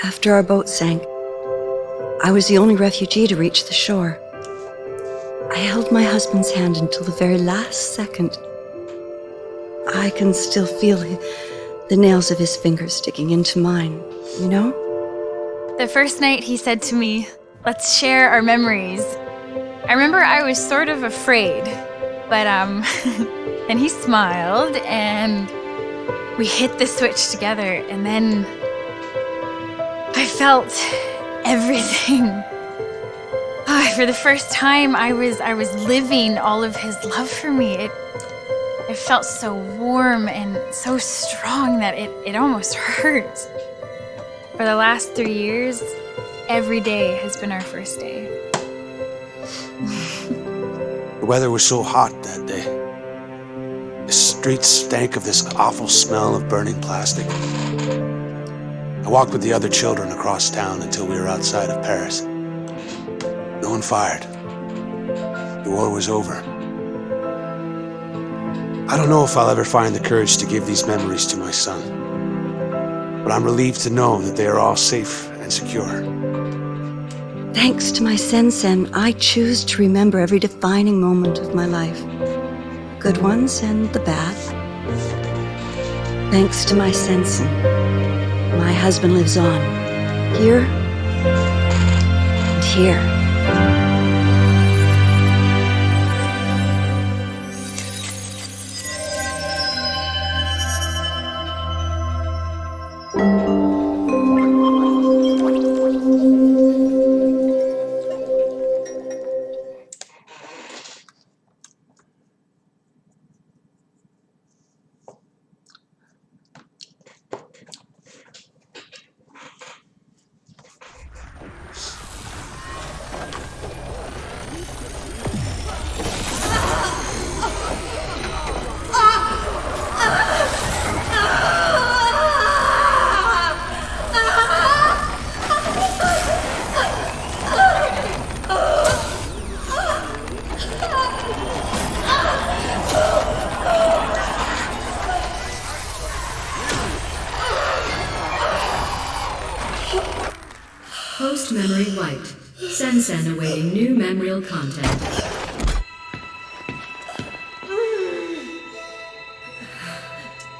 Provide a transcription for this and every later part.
After our boat sank, I was the only refugee to reach the shore. I held my husband's hand until the very last second. I can still feel the nails of his fingers sticking into mine, you know? The first night he said to me, "Let's share our memories." I remember I was sort of afraid, but then he smiled and we hit the switch together, and then I felt everything. For the first time, I was living all of his love for me. It felt so warm and so strong that it almost hurt. For the last 3 years, every day has been our first day. The weather was so hot that day. The streets stank of this awful smell of burning plastic. I walked with the other children across town until we were outside of Paris. No one fired. The war was over. I don't know if I'll ever find the courage to give these memories to my son, but I'm relieved to know that they are all safe and secure. Thanks to my Sen-Sen, I choose to remember every defining moment of my life. Good ones and the bad. Thanks to my Sen-Sen, my husband lives on, here and here. Host memory wiped. Sen-Sen awaiting new memorial content.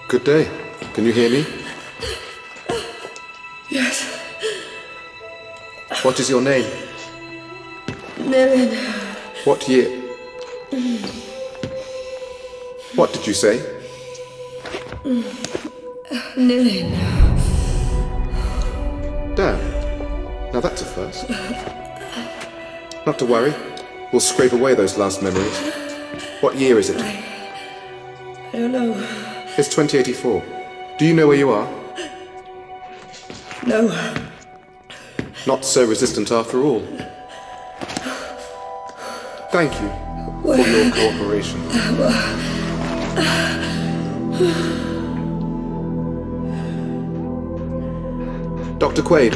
Good day. Can you hear me? Yes. What is your name? Nilin. What year? What did you say? Nilin. Damn. Now that's a first. Not to worry. We'll scrape away those last memories. What year is it? I don't know. It's 2084. Do you know where you are? No. Not so resistant after all. Thank you for your cooperation. Dr. Quaid.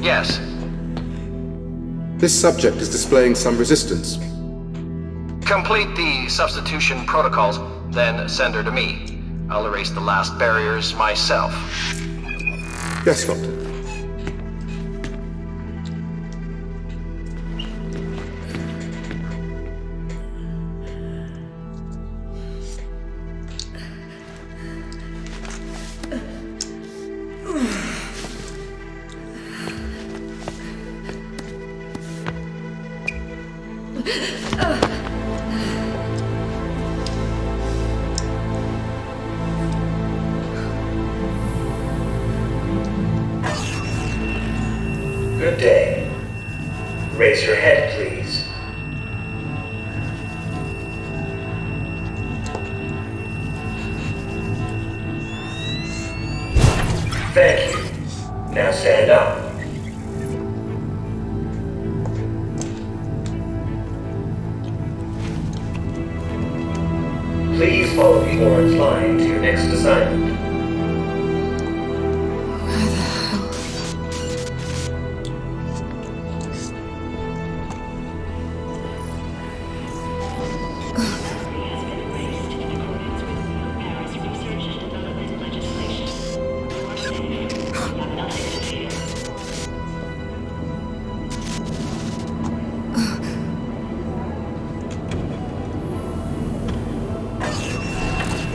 Yes. This subject is displaying some resistance. Complete the substitution protocols, then send her to me. I'll erase the last barriers myself. Yes, Doctor. Good day. Raise your head, please. Thank you. Now stand up. Please follow the orange line to your next assignment.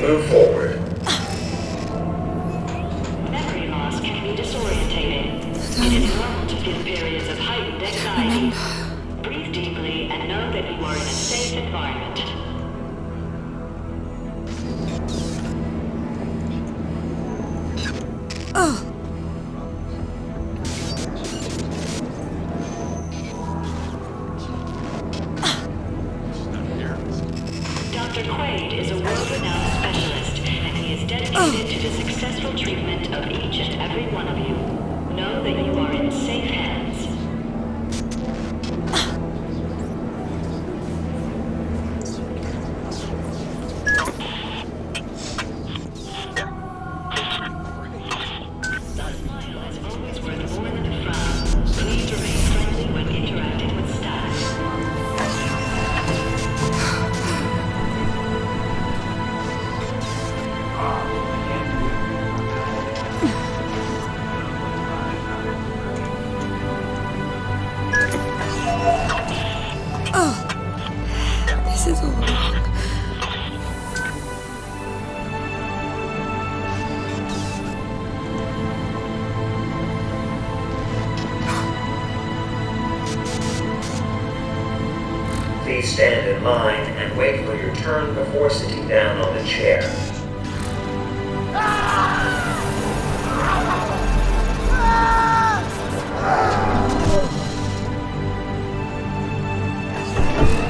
Move forward. Memory loss can be disorientating. It is normal to feel periods of heightened anxiety. Breathe deeply and know that you are in a safe environment. Dr. Quaid is a world-renowned specialist, and he is dedicated to the successful treatment of each and every one of you. Know that you are in safe hands. A smile is always worth more than a frown. Please remain friendly when interacting with staff. This is all wrong. Please stand in line and wait for your turn before sitting down on the chair.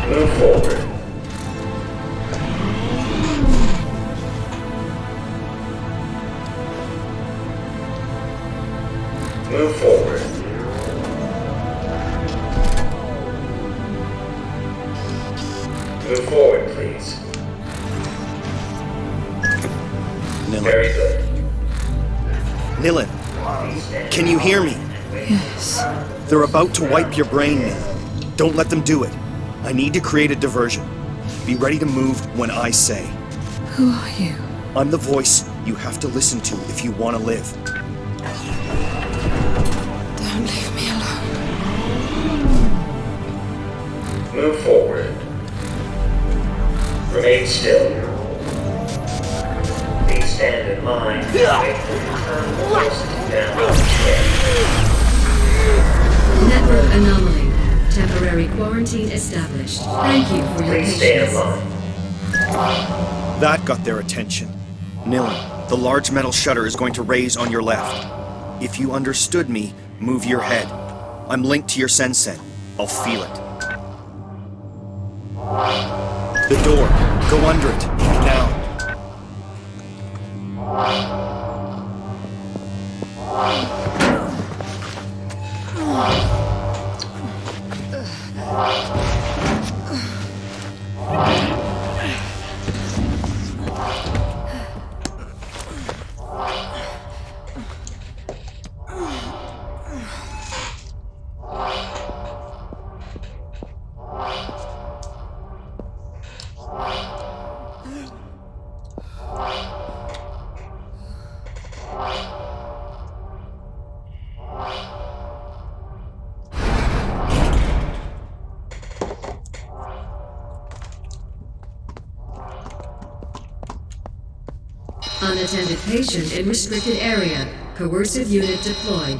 Move forward. Move forward. Move forward, please. Very good. Nilin, can you hear me? Yes. They're about to wipe your brain, Nilin. Don't let them do it. I need to create a diversion. Be ready to move when I say. Who are you? I'm the voice you have to listen to if you want to live. Don't leave me alone. Move forward. Remain still. Please stand in line and wait for your turn before sitting down on the chair. Network anomaly. Temporary quarantine established. Thank you for your Please stay in patience. line. That got their attention. Nilin, the large metal shutter is going to raise on your left. If you understood me, move your head. I'm linked to your sensen. I'll feel it. The door. Go under it. Now. Unattended patient in restricted area. Coercive unit deployed.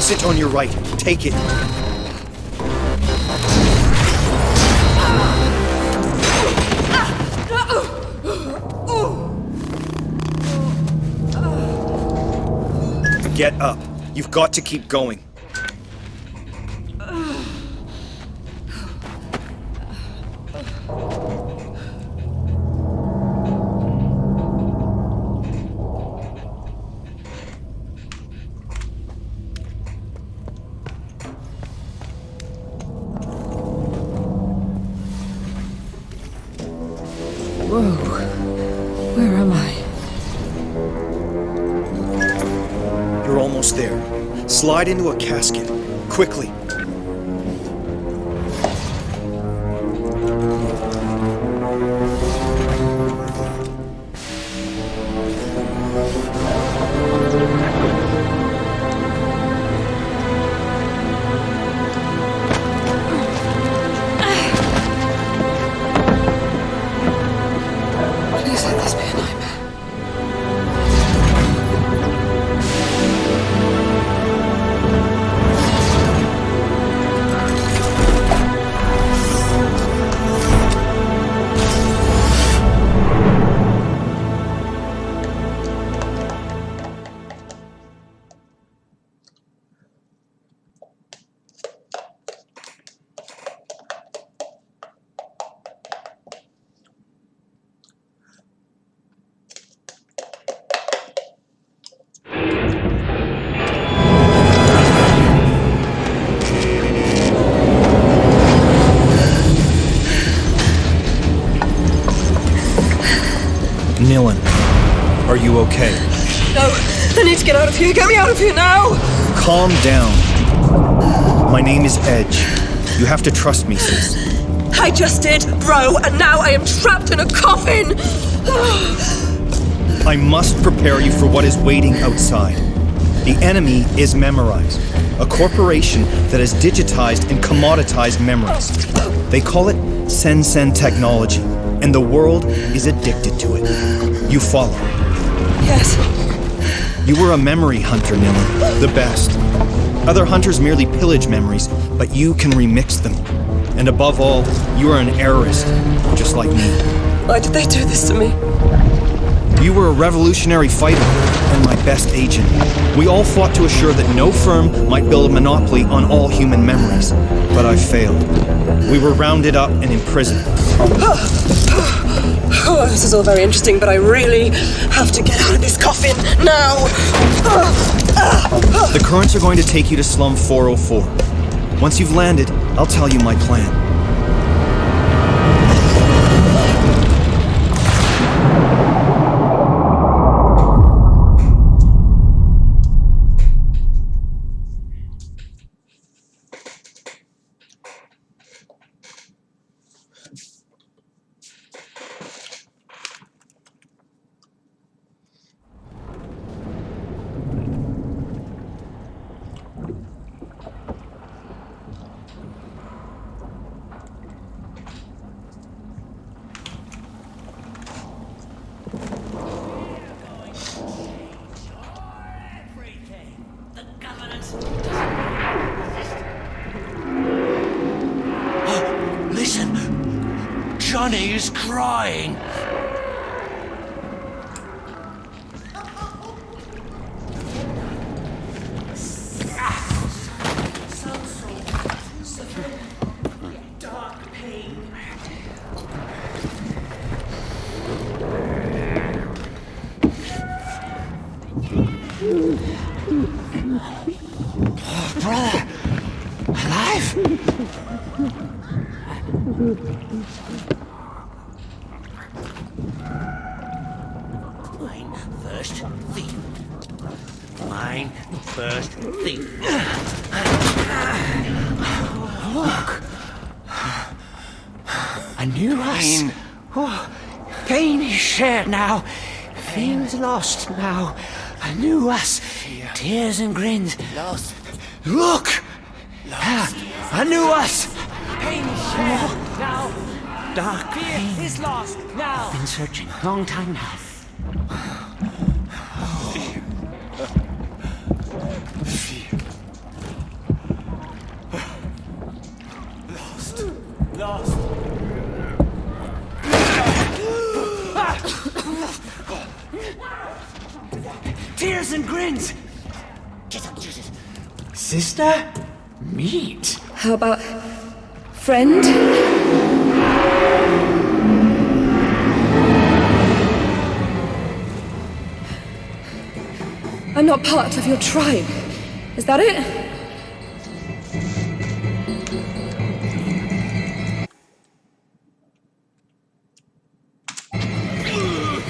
passage on your right. Take it. Get up. You've got to keep going. Whoa. Where am I? You're almost there. Slide into a casket. Quickly. Please let this be a nightmare. Nilin, are you okay? No, I need to get out of here. Get me out of here now! Calm down. My name is Edge. You have to trust me, sis. I just did, bro, and now I am trapped in a coffin! I must prepare you for what is waiting outside. The enemy is Memorize, a corporation that has digitized and commoditized memories. They call it Sen technology, and the world is addicted to it. You follow. Yes. You were a memory hunter, Nilin, the best. Other hunters merely pillage memories, but you can remix them. And above all, you are an errorist, just like me. Why did they do this to me? You were a revolutionary fighter, and my best agent. We all fought to assure that no firm might build a monopoly on all human memories. But I failed. We were rounded up and imprisoned. Oh, this is all very interesting, but I really have to get out of this coffin now! The currents are going to take you to Slum 404. Once you've landed, I'll tell you my plan. Listen! Johnny is crying! Dark pain. Brother! Alive? Mine first thief. Mine first thief. Look! A new us. Oh, pain is shared now. Fear is lost now. A new us. Tears and grins. Lost. Look! Lost. A new us. Pain is shared now. Dark pain. Fear is lost now. Been searching a long time now. Fear. Fear. Lost. Tears and grins. Sister? Meet. How about friend? I'm not part of your tribe. Is that it?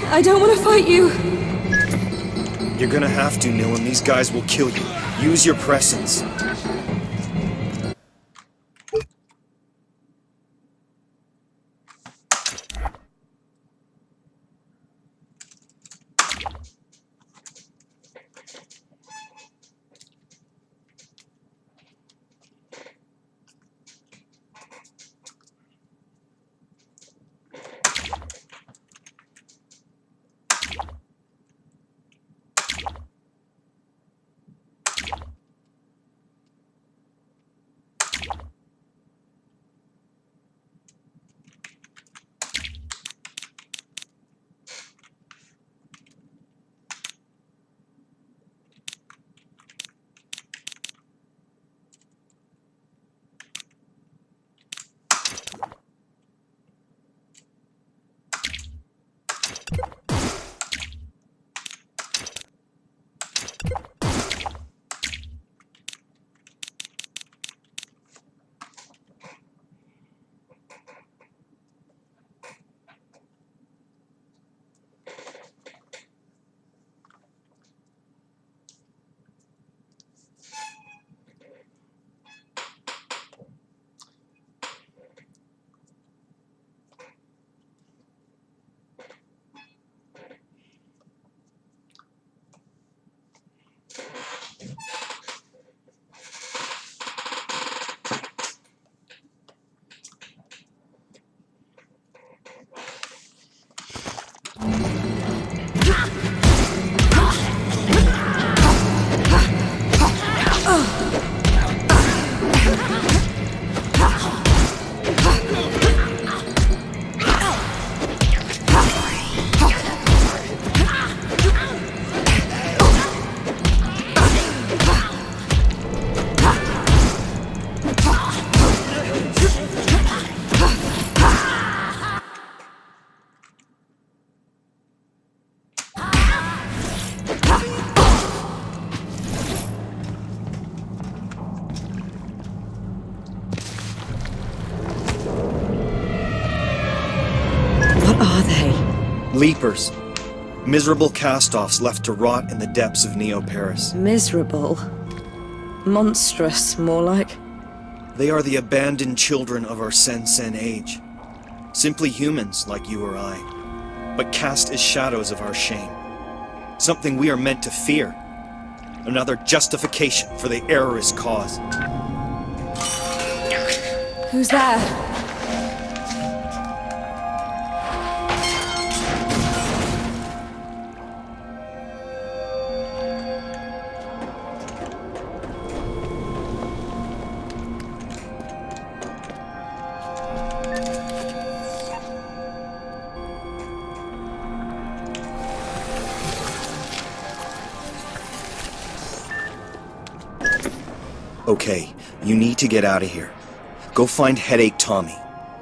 I don't want to fight you. You're gonna have to, Nil, and these guys will kill you. Use your presence. What are they? Leapers. Miserable cast-offs left to rot in the depths of Neo-Paris. Miserable. Monstrous, more like. They are the abandoned children of our Sen-Sen age. Simply humans like you or I, but cast as shadows of our shame. Something we are meant to fear. Another justification for the errorist cause. Who's there? Okay, you need to get out of here. Go find Headache Tommy.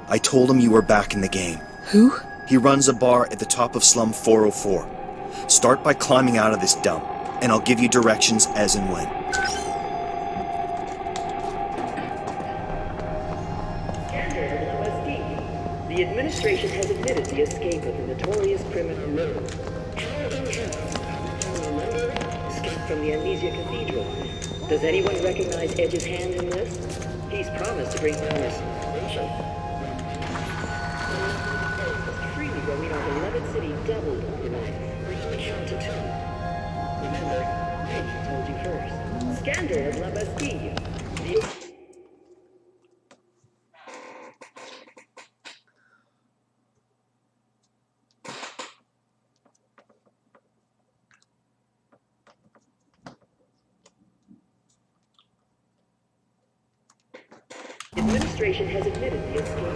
I told him you were back in the game. Who? He runs a bar at the top of Slum 404. Start by climbing out of this dump, and I'll give you directions as and when. The administration has admitted the escape of the notorious criminal Miller. Escape from the Amnesia Cathedral. Does anyone recognize Edge's hand in this? He's promised to bring promise. Freely roaming our beloved city doubled overnight. Count to 2. Remember, Edge told you first. Scandal of La Bastille. Administration has admitted the escape.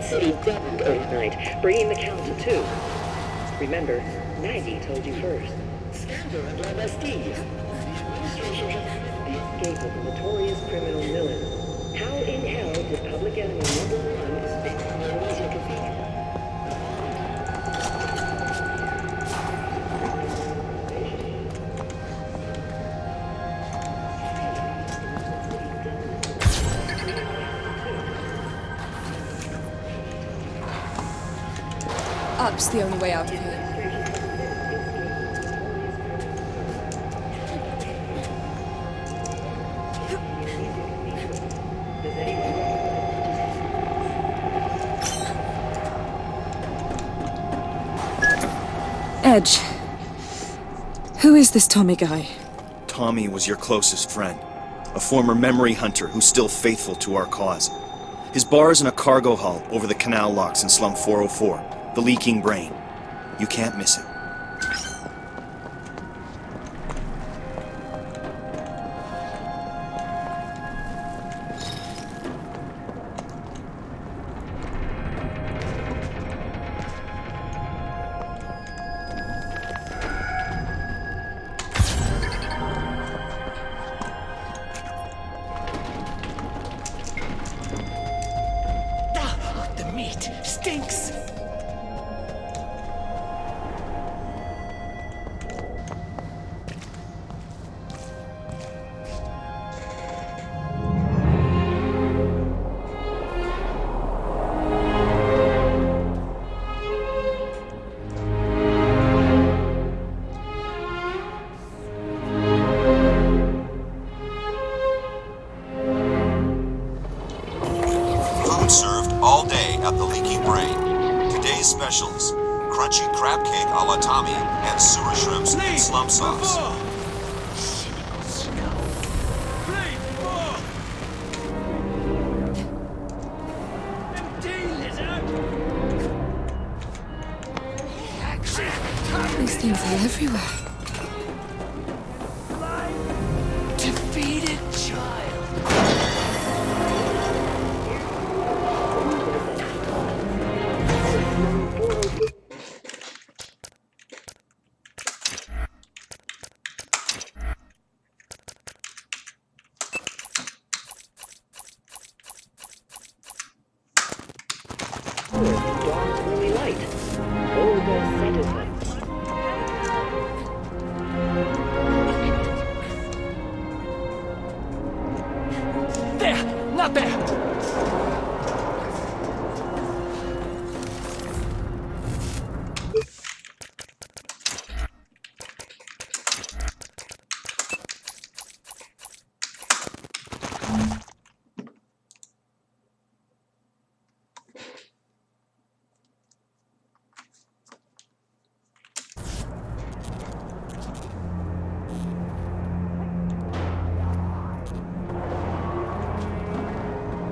City doubled overnight, bringing the count to 2. Remember, Maggie told you first. Scandal and Lavestie. The administration has the escape of the notorious criminal Millen. How in hell did public enemy number 1 escape from the Elysian Cathedral? Up's the only way out of here. Edge. Who is this Tommy guy? Tommy was your closest friend. A former memory hunter who's still faithful to our cause. His bar is in a cargo hull over the canal locks in Slum 404. The Leaking Brain. You can't miss it. The meat stinks. Food served all day at the Leaking Brain. Today's specials: crunchy crab cake a la Tommy and sewer shrimps in slum sauce. These things are everywhere. Defeated child. Dawn's early light. Olga Settlement. There! Not there!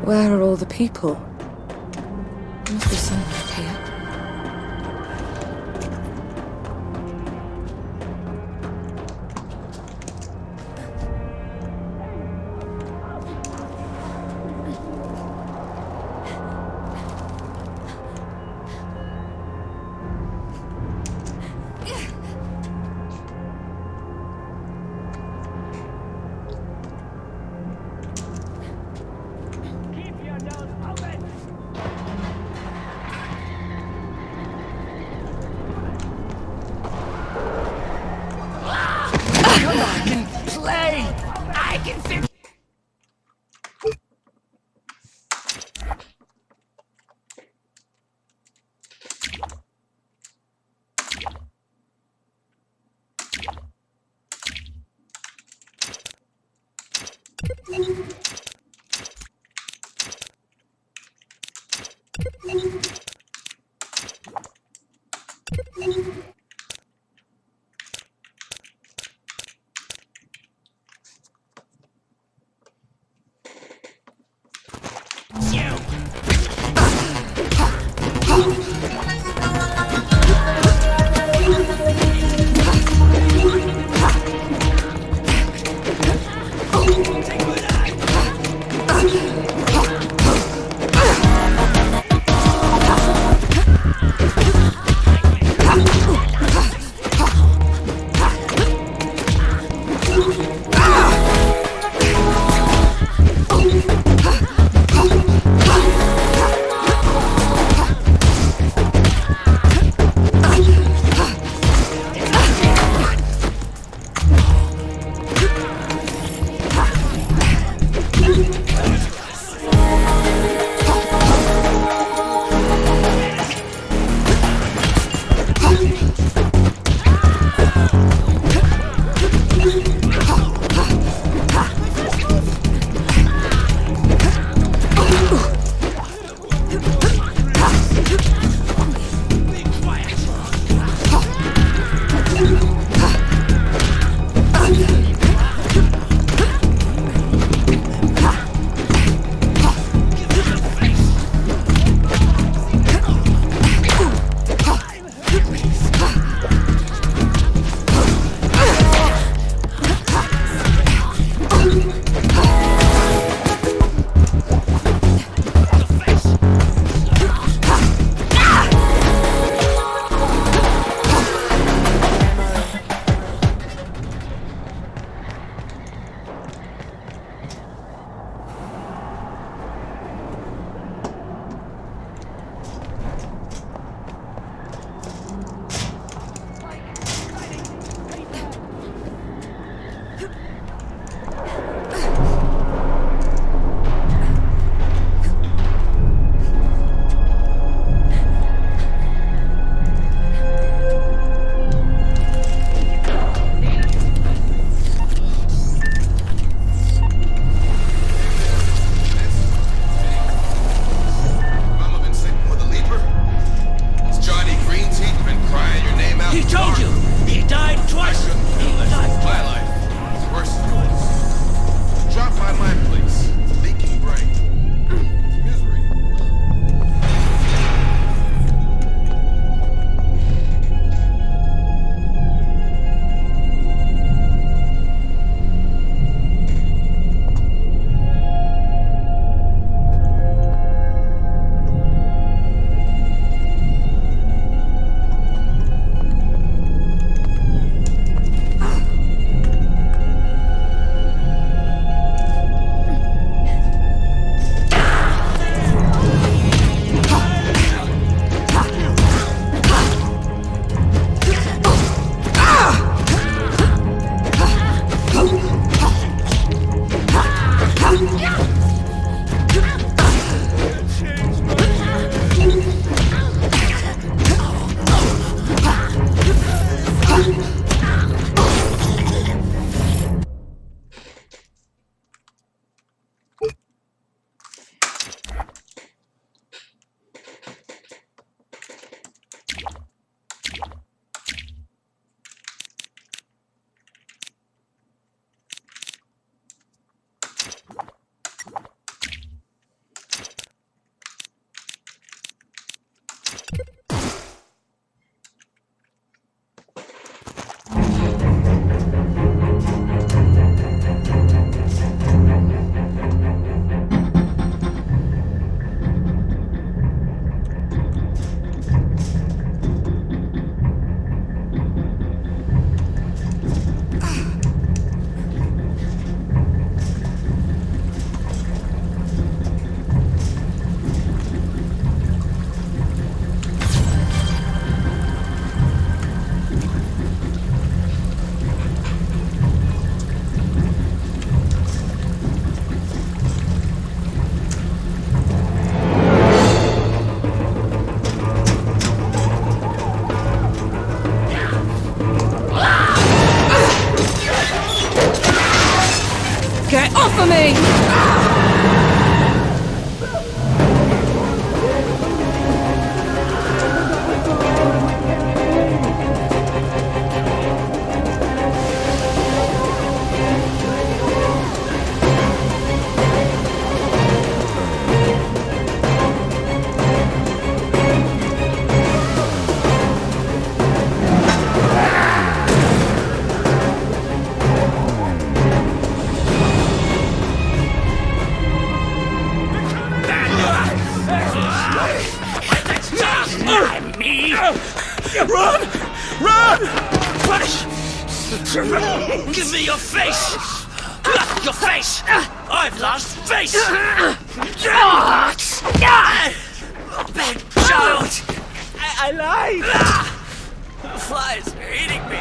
Where are all the people? There must be someone up here. Give me your face! Your face! I've lost face! Bad child! I lied! The flies are eating me!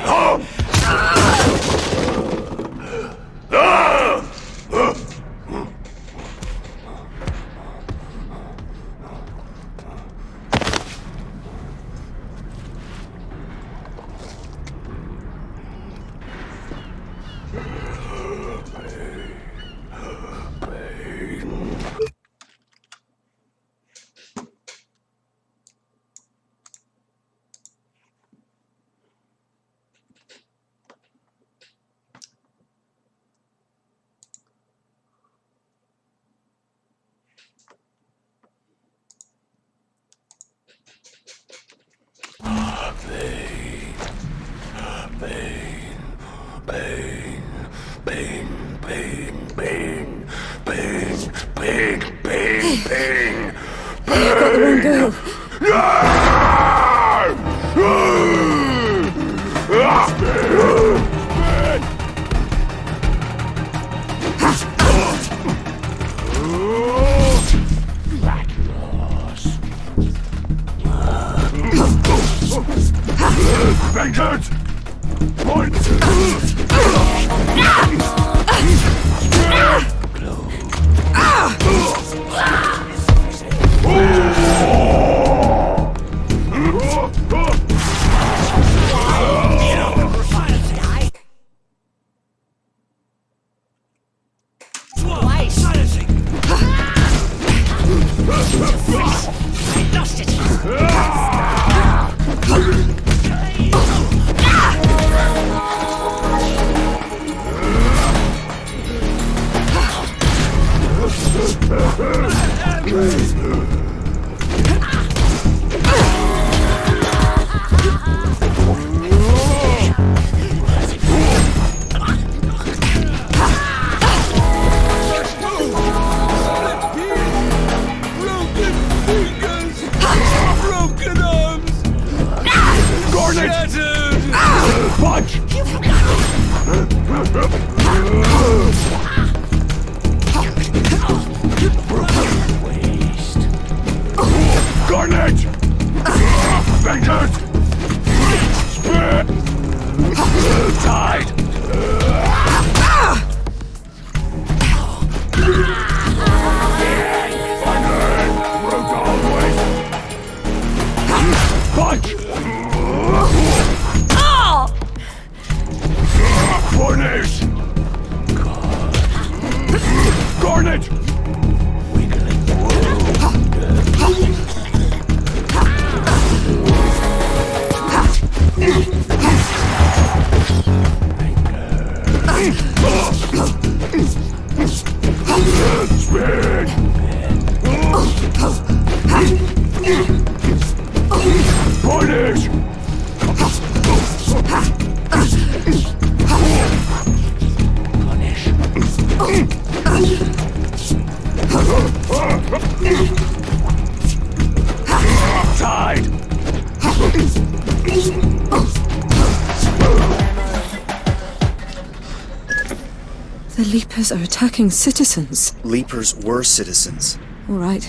The Leapers are attacking citizens. Leapers were citizens. All right.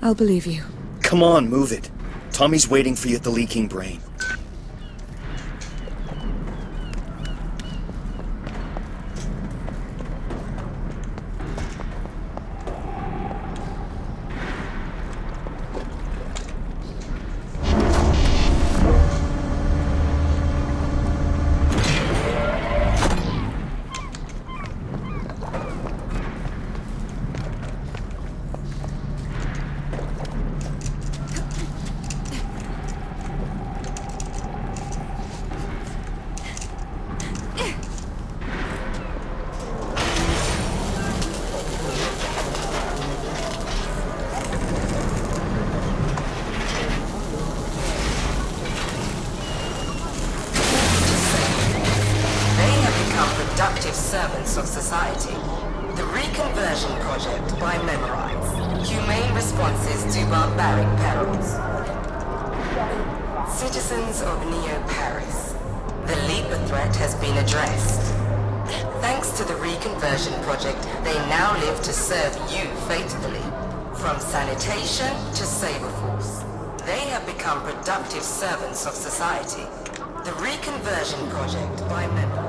I'll believe you. Come on, move it. Tommy's waiting for you at the Leaking Brain. Productive servants of society. The Reconversion Project by Memorize. Humane responses to barbaric perils. Citizens of Neo Paris. The Leaper threat has been addressed. Thanks to the reconversion project, they now live to serve you faithfully. From sanitation to Saber Force, they have become productive servants of society. The reconversion project by members.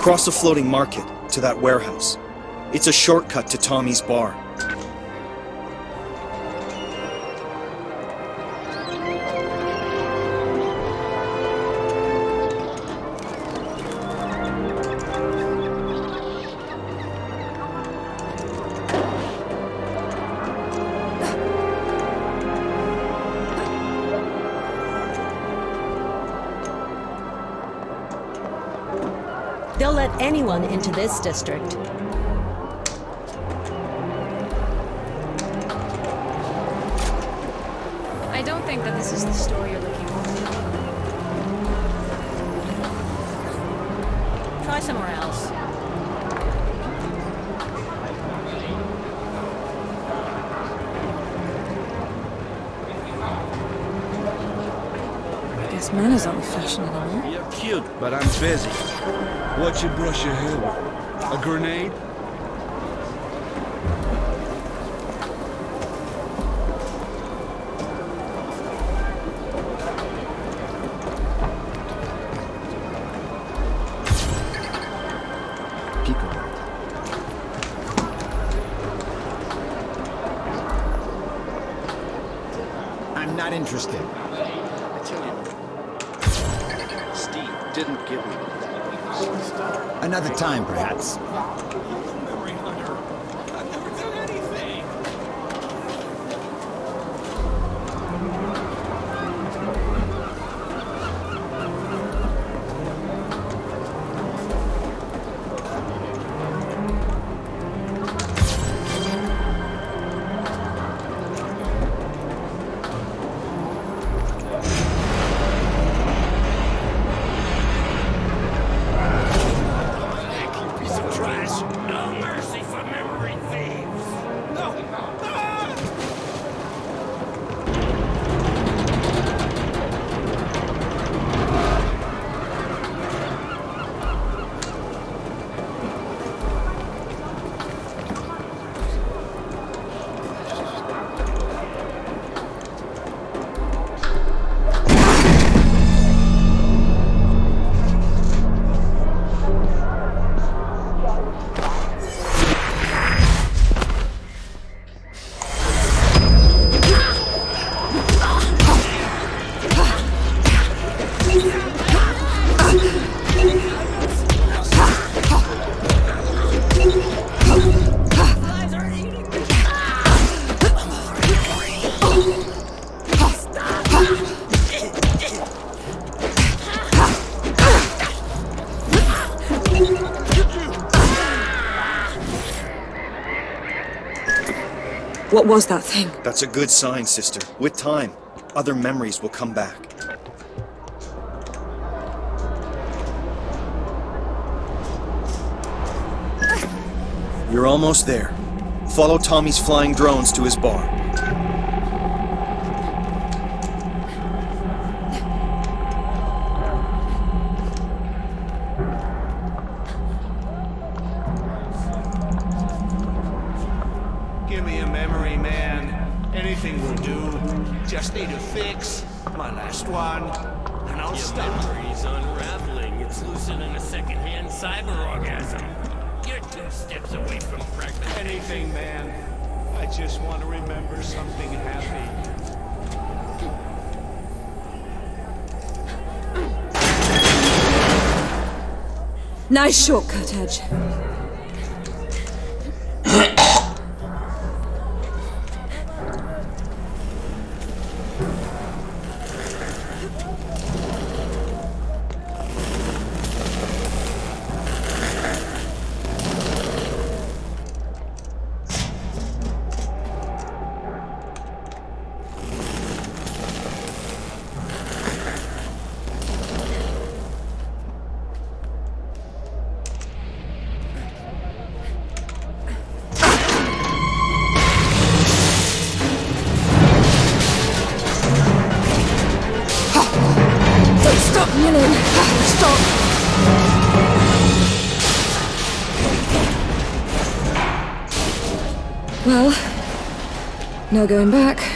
Cross a floating market to that warehouse. It's a shortcut to Tommy's bar. They'll let anyone into this district. I don't think that this is the story you're looking for. Try somewhere else. I guess manners aren't the fashion anymore. You're cute, but I'm busy. What you brush your hair with? A grenade? I'm not interested. I tell you, Steve didn't give me. Another time, perhaps. What was that thing? That's a good sign, sister. With time, other memories will come back. You're almost there. Follow Tommy's flying drones to his bar. Give me a memory, man. Anything will do. Just need a fix. My last one. And I'll stop. Your memory's unraveling. It's loosening a second-hand cyber orgasm. You're 2 steps away from fragmentation. Anything, man. I just want to remember something happy. Nice shortcut, Edge. Well, no going back.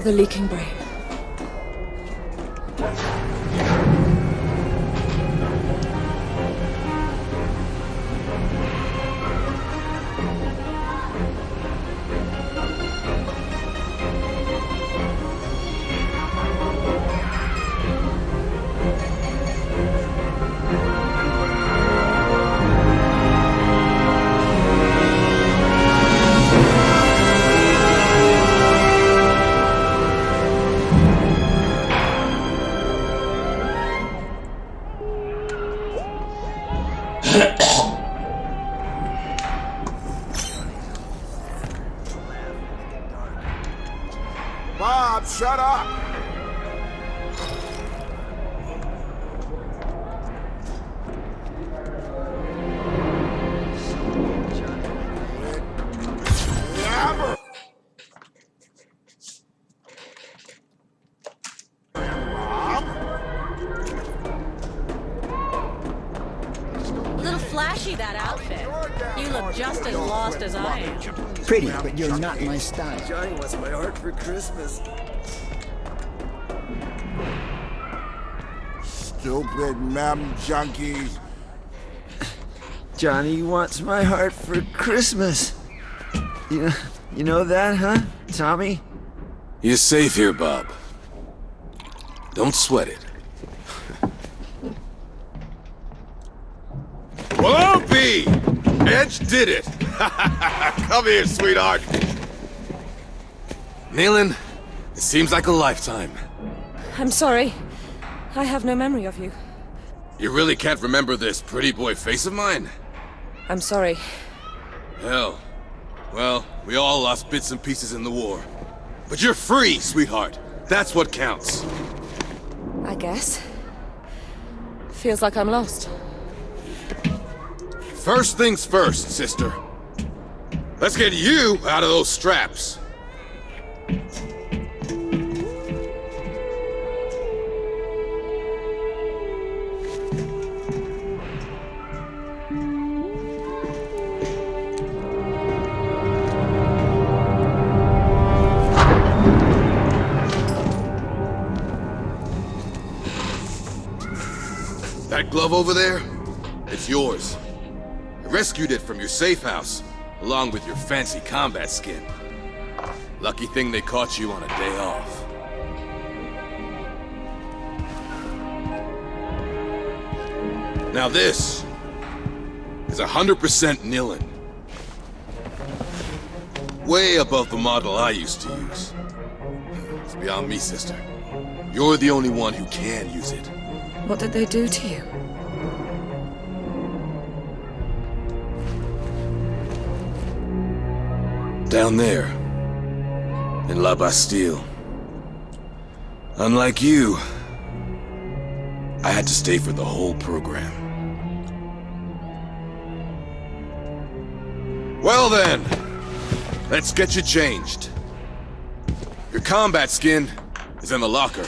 The leaking brain. Bob, shut up! A little flashy, that outfit. You look just as lost as I am. Pretty, but you're not my style. Johnny wants my heart for Christmas. Stupid mem junkies. Johnny wants my heart for Christmas. You know that, huh, Tommy? You're safe here, Bob. Don't sweat it. Well, I'll be! Edge did it! Come here, sweetheart! Nealon, it seems like a lifetime. I'm sorry. I have no memory of you. You really can't remember this pretty boy face of mine? I'm sorry. Hell. Well, we all lost bits and pieces in the war. But you're free, sweetheart. That's what counts. I guess. Feels like I'm lost. First things first, sister. Let's get you out of those straps. That glove over there, it's yours. I rescued it from your safe house, along with your fancy combat skin. Lucky thing they caught you on a day off. Now this is 100% Nilin. Way above the model I used to use. It's beyond me, sister. You're the only one who can use it. What did they do to you? Down there, in La Bastille. Unlike you, I had to stay for the whole program. Well then, let's get you changed. Your combat skin is in the locker.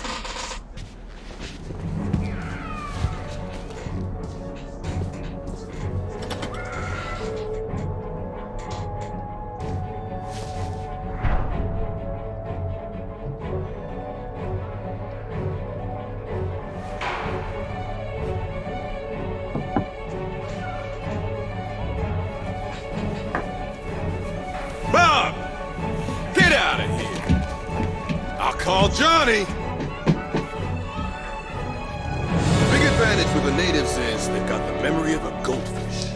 Bob! Get out of here! I'll call Johnny! Big advantage with the natives is they've got the memory of a goldfish.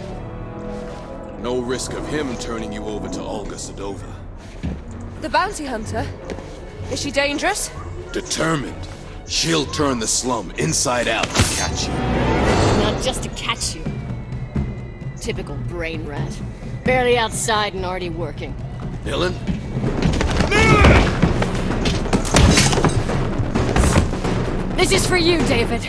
No risk of him turning you over to Olga Sedova. The bounty hunter? Is she dangerous? Determined. She'll turn the slum inside out to catch you. Not just to catch you. Typical brain rat. Barely outside and already working. Nilin? This is for you, David.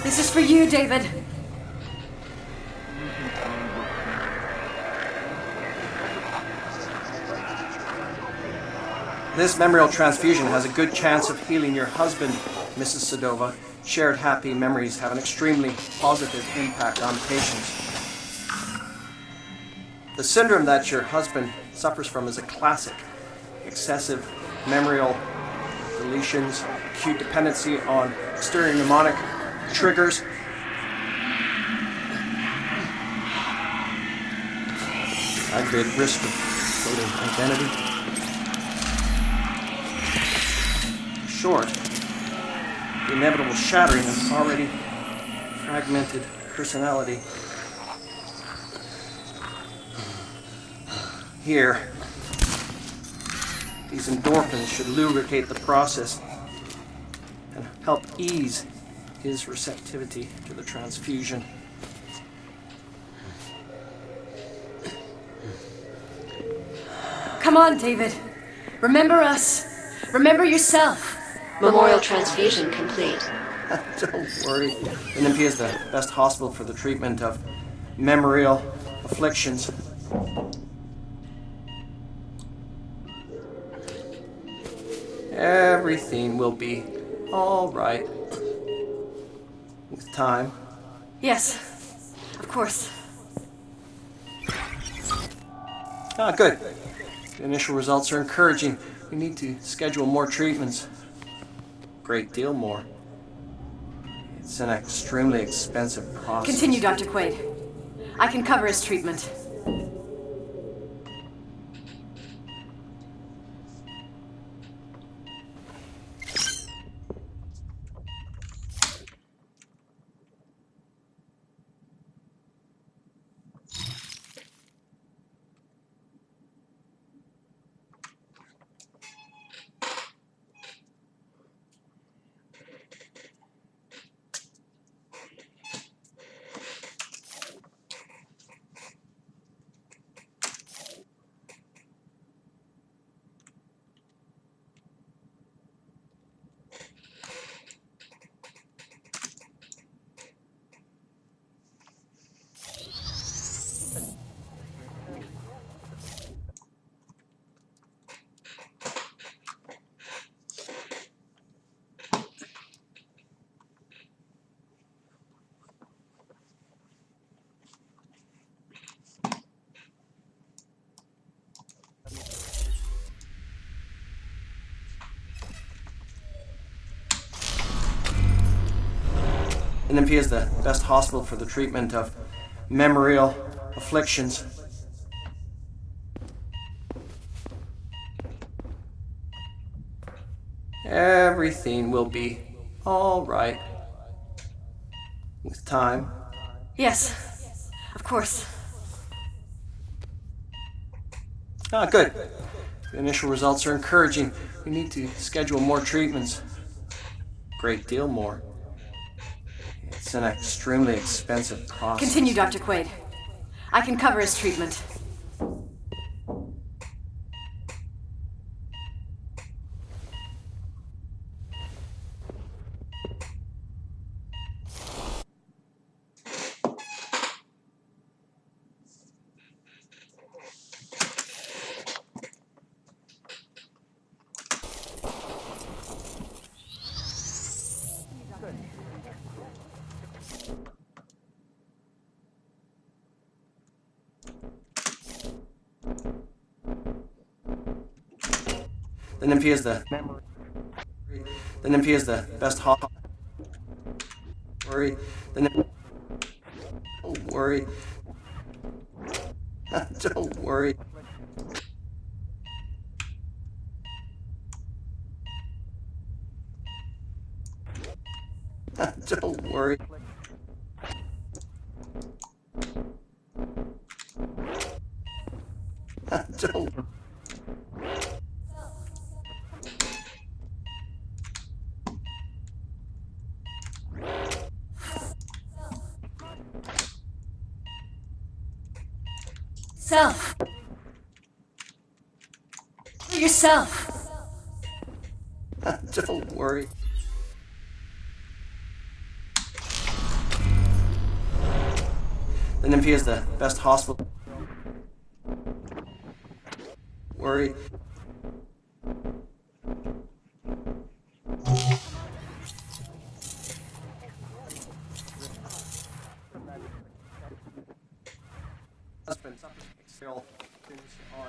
This is for you, David. This memorial transfusion has a good chance of healing your husband, Mrs. Sedova. Shared happy memories have an extremely positive impact on patients. The syndrome that your husband suffers from is a classic. Excessive memorial deletions, acute dependency on exterior mnemonic triggers, aggravated risk of floating identity. Short, the inevitable shattering of already fragmented personality. Here, these endorphins should lubricate the process and help ease his receptivity to the transfusion. Come on, David. Remember us. Remember yourself. Memorial transfusion complete. Don't worry. NMP is the best hospital for the treatment of memorial afflictions. Everything will be all right. With time. Yes, of course. Ah, good. The initial results are encouraging. We need to schedule more treatments. Great deal more. It's an extremely expensive process. Continue, Dr. Quaid. I can cover his treatment. An MP is the best hospital for the treatment of memorial afflictions. Everything will be all right with time. Yes, of course. Ah, good. The initial results are encouraging. We need to schedule more treatments. Great deal more. It's an extremely expensive process. Continue, Dr. Quaid. I can cover his treatment. The NMP is the NMP is the best hospital. Worry. Don't worry. Don't worry. Don't worry. Don't. Self. Yourself. Don't worry. The NMP is the best hospital. Worry.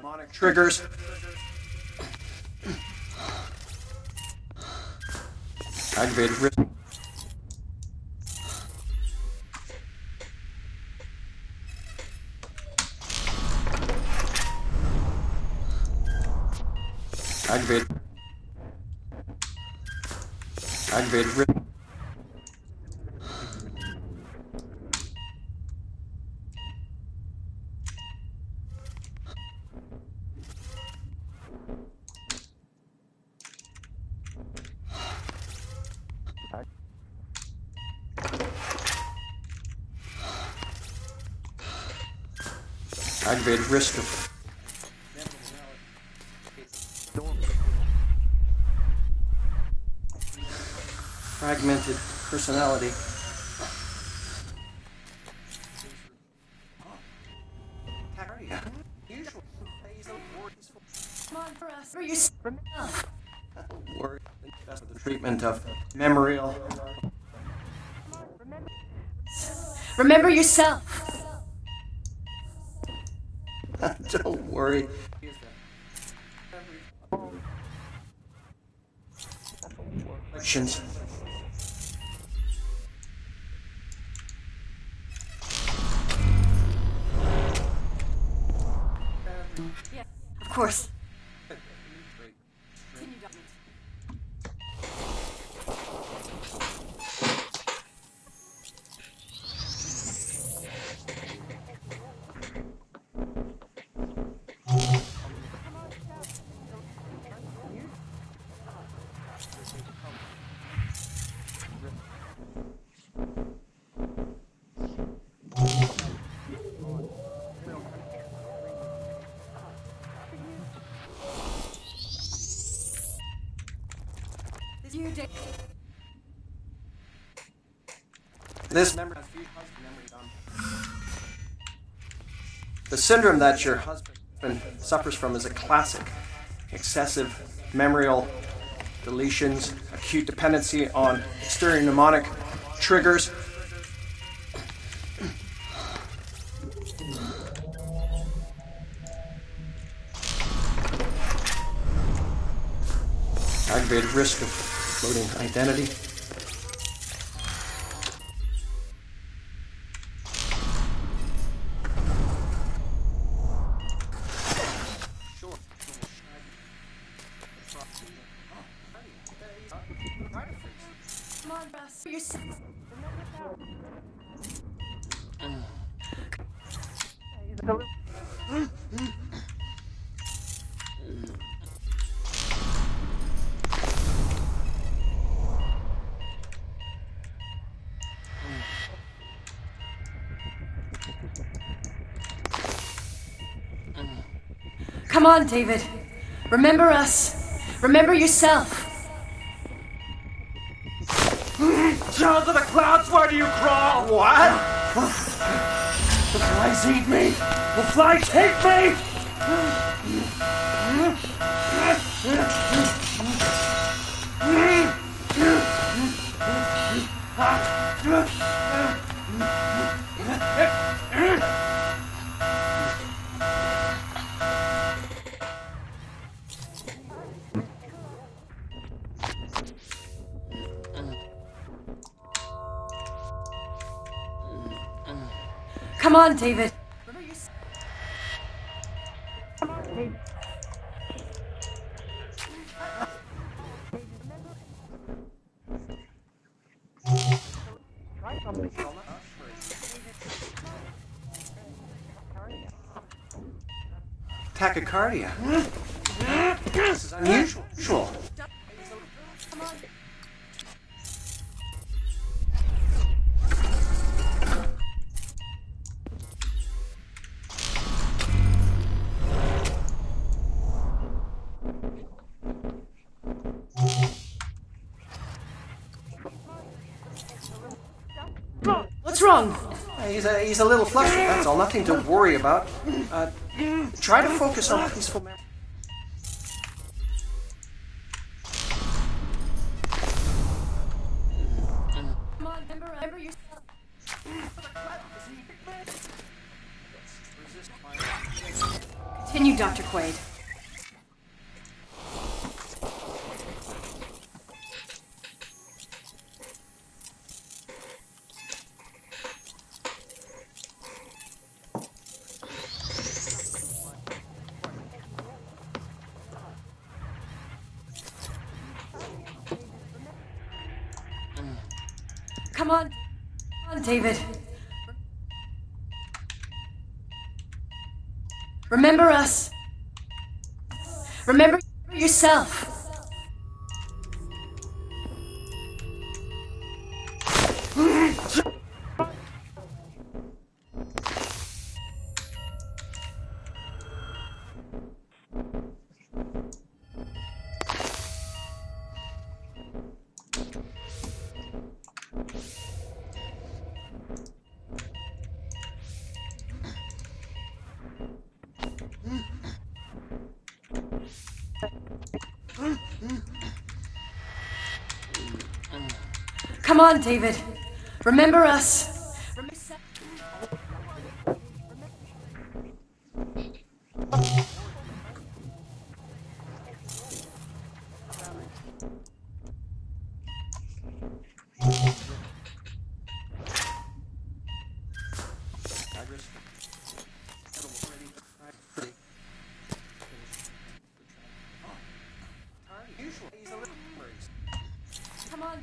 Harmonic triggers. Aggravated risk. Aggravated risk. Aggravated risk of fragmented personality. Come on for us. For yourself. Worry. The treatment of memorial. Remember yourself. Don't worry. Actions. Yeah, of course. This memory done. The syndrome that your husband suffers from is a classic excessive memorial deletions, acute dependency on exterior mnemonic triggers. Aggravated risk of floating identity. Come on, David. Remember us. Remember yourself. Child of the clouds, why do you crawl? What? The flies eat me! The flies hate me! Come on, David. Tachycardia. This is unusual. What's wrong? He's a little flustered, that's all. Nothing to worry about. Try to focus on peaceful memory. Come on, remember yourself. Continue, Dr. Quaid. Come on, David. Remember us. Remember yourself. Come on, David. Remember us. Come on,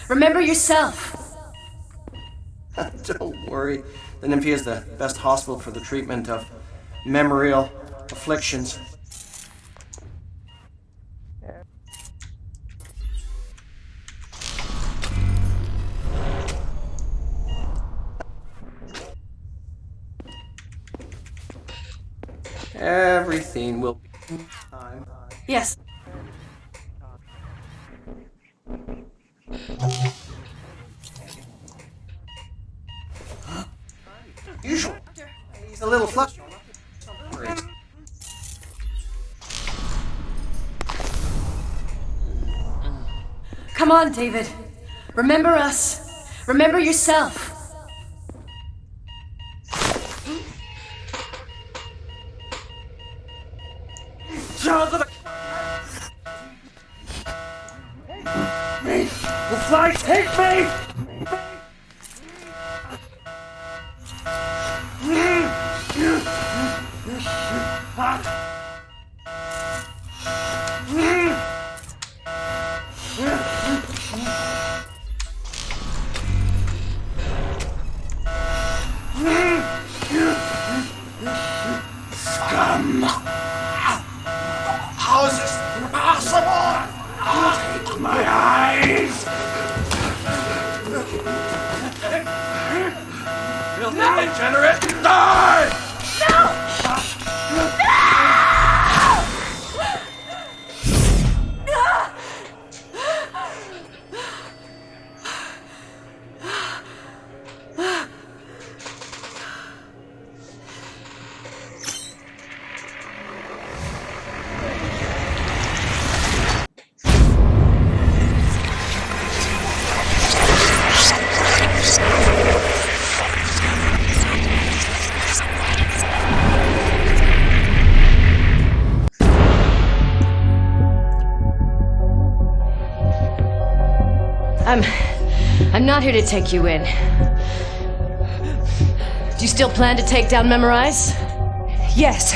remember yourself. Don't worry. The Nymphy is the best hospital for the treatment of memorial afflictions. Everything will be time. Yes. Usual. He's a little flustered. Come on, David. Remember us. Remember yourself. Child of the... Me! The flies hate me! not here to take you in. Do you still plan to take down Memorize? Yes.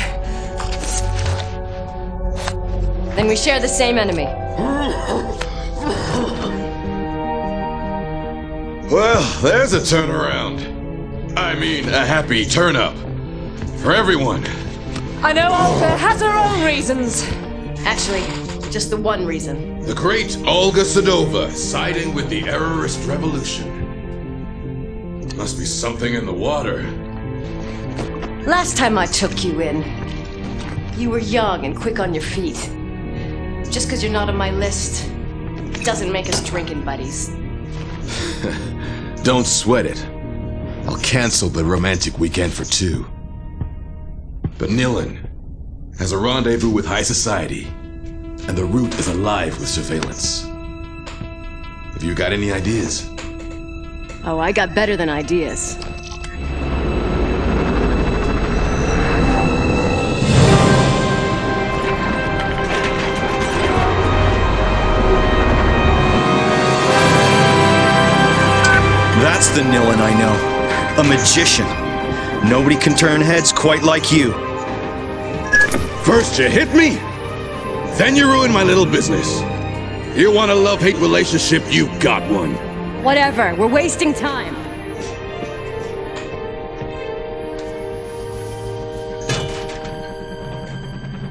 Then we share the same enemy. Well, there's a turnaround. I mean, a happy turn-up. For everyone. I know Olga has her own reasons. Actually, just the one reason. The great Olga Sedova siding with the errorist revolution. Must be something in the water. Last time I took you in, you were young and quick on your feet. Just because you're not on my list doesn't make us drinking buddies. Don't sweat it. I'll cancel the romantic weekend for two. But Nilin has a rendezvous with high society, and the route is alive with surveillance. Have you got any ideas? Oh, I got better than ideas. That's the Nilin I know. A magician. Nobody can turn heads quite like you. First you hit me, then you ruin my little business. You want a love-hate relationship, you got one. Whatever, we're wasting time.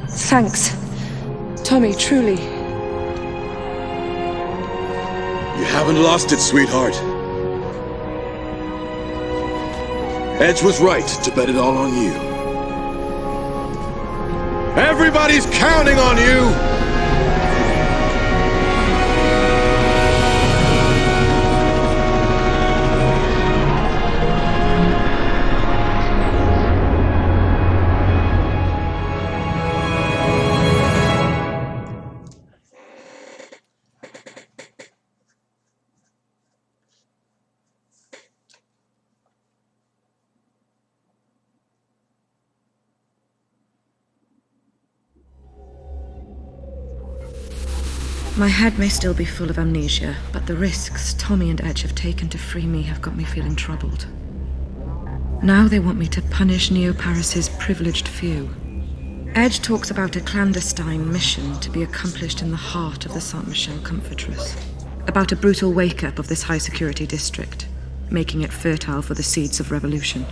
Thanks, Tommy, truly. You haven't lost it, sweetheart. Edge was right to bet it all on you. Everybody's counting on you! My head may still be full of amnesia, but the risks Tommy and Edge have taken to free me have got me feeling troubled. Now they want me to punish Neo-Paris's privileged few. Edge talks about a clandestine mission to be accomplished in the heart of the Saint-Michel Comfortress. About a brutal wake-up of this high-security district, making it fertile for the seeds of revolution.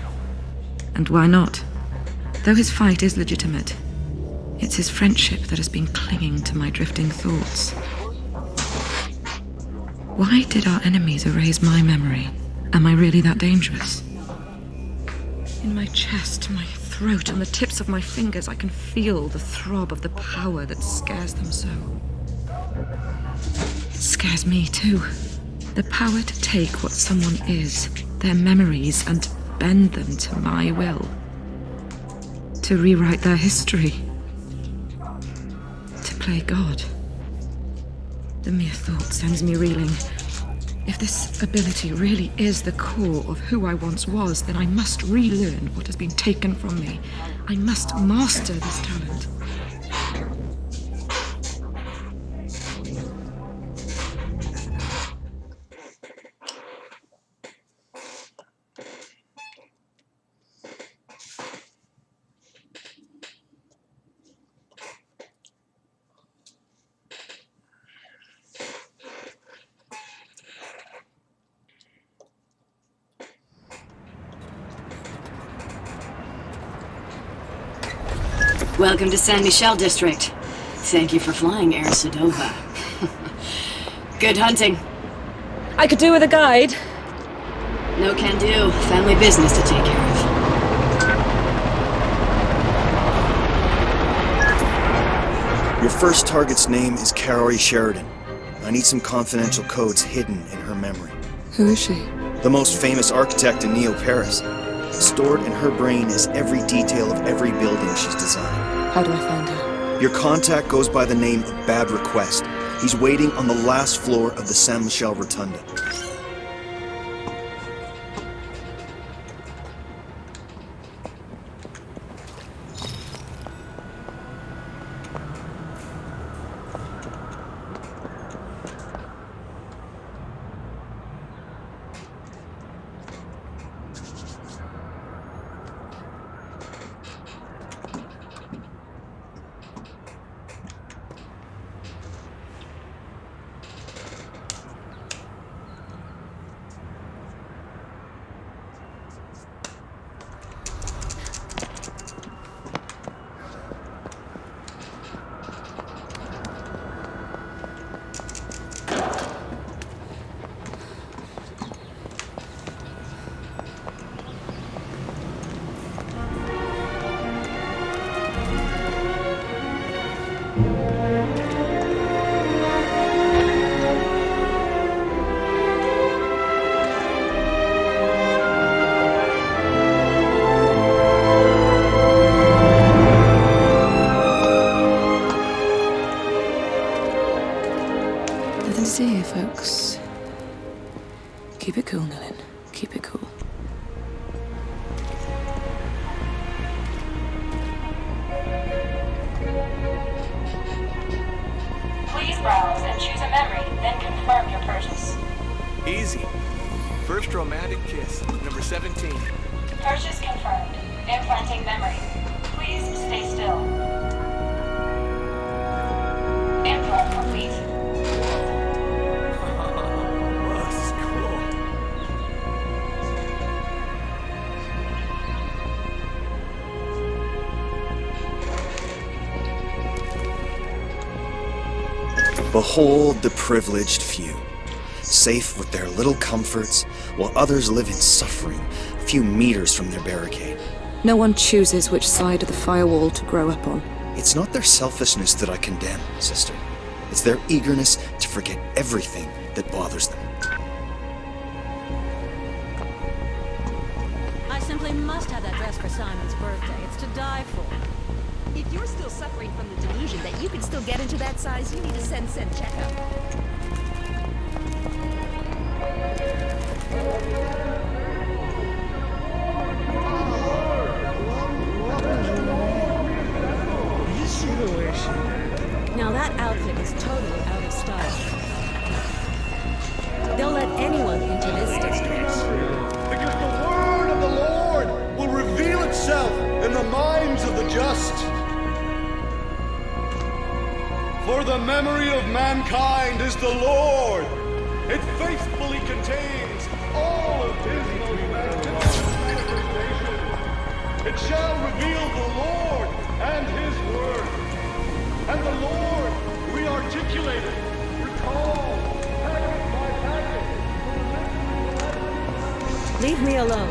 And why not? Though his fight is legitimate, it's his friendship that has been clinging to my drifting thoughts. Why did our enemies erase my memory? Am I really that dangerous? In my chest, my throat, and the tips of my fingers, I can feel the throb of the power that scares them so. It scares me too. The power to take what someone is, their memories, and bend them to my will. To rewrite their history. To play God. The mere thought sends me reeling. If this ability really is the core of who I once was, then I must relearn what has been taken from me. I must master this talent. Welcome to San Michel District. Thank you for flying, Air Sedova. Good hunting. I could do with a guide. No can do. Family business to take care of. Your first target's name is Carrie Sheridan. I need some confidential codes hidden in her memory. Who is she? The most famous architect in Neo-Paris. Stored in her brain is every detail of every building she's designed. How do I find her? Your contact goes by the name of Bad Request. He's waiting on the last floor of the Saint-Michel Rotunda. Easy. First romantic kiss, number 17. Purchase confirmed. Implanting memory. Please stay still. Implant complete. Wow, this is cool. Behold the privileged few, safe with their little comforts, while others live in suffering a few meters from their barricade. No one chooses which side of the firewall to grow up on. It's not their selfishness that I condemn, sister. It's their eagerness to forget everything that bothers them. I simply must have that dress for Simon's birthday. It's to die for. If you're still suffering from the delusion that you can still get into that size, you need a Sen-Sen checkup. Now that outfit is totally out of style. They'll let anyone into this district. Because the word of the Lord will reveal itself in the minds of the just. For the memory of mankind is the Lord. It faithfully contains all of his most magnificent manifestations. It shall reveal the Lord and his word. And the Lord re-articulated, recalled, packet by packet. Leave me alone.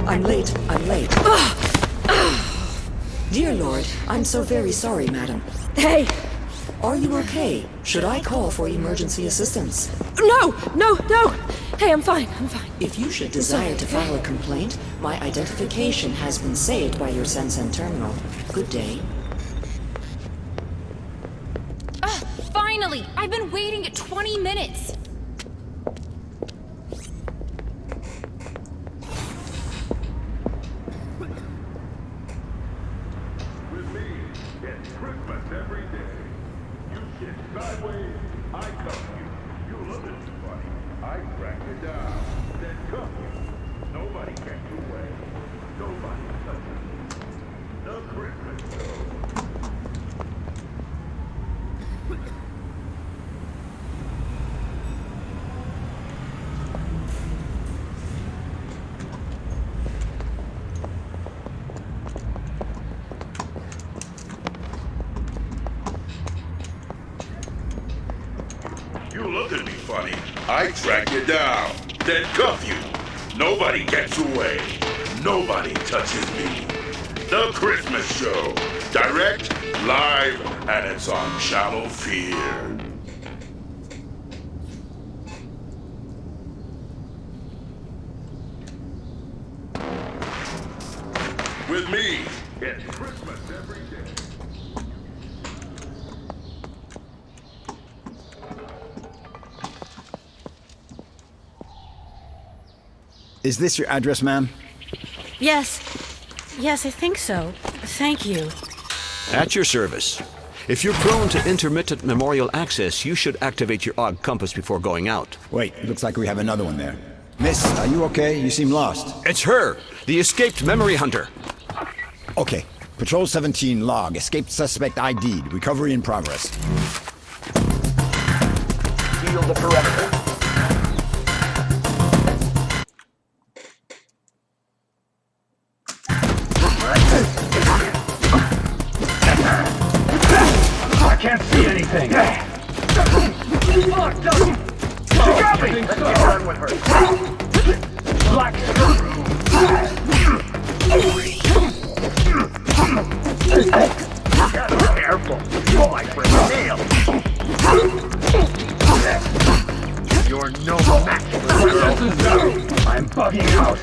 I'm late. Dear Lord, I'm so very sorry, madam. Hey! Are you okay? Should I call for emergency assistance? No! Hey, I'm fine. If you should desire to file a complaint, my identification has been saved by your Sen-Sen terminal. Good day. Finally! I've been waiting 20 minutes! With me, it's Christmas every day. You sit sideways, I cuff you. You look at me funny, I crack you down, then cuff you. Nobody gets you away. Nobody touches you. The Christmas show. You look at me funny, I track you down, then cuff you. Nobody gets away. Nobody touches me. The Christmas Show. Direct, live, and it's on Channel Fear. With me, it's Christmas every day. Is this your address, ma'am? Yes, I think so. Thank you. At your service. If you're prone to intermittent memorial access, you should activate your OG compass before going out. Wait, looks like we have another one there. Miss, are you okay? You seem lost. It's her, the escaped memory hunter. Okay. Patrol 17 log. Escaped suspect ID'd. Recovery in progress. Seal the perimeter. I can't see anything. Fucked up. She got me. Let's get done with her. Black. Gotta be careful. You might break a nail. You're no match for the girl. I'm bugging out.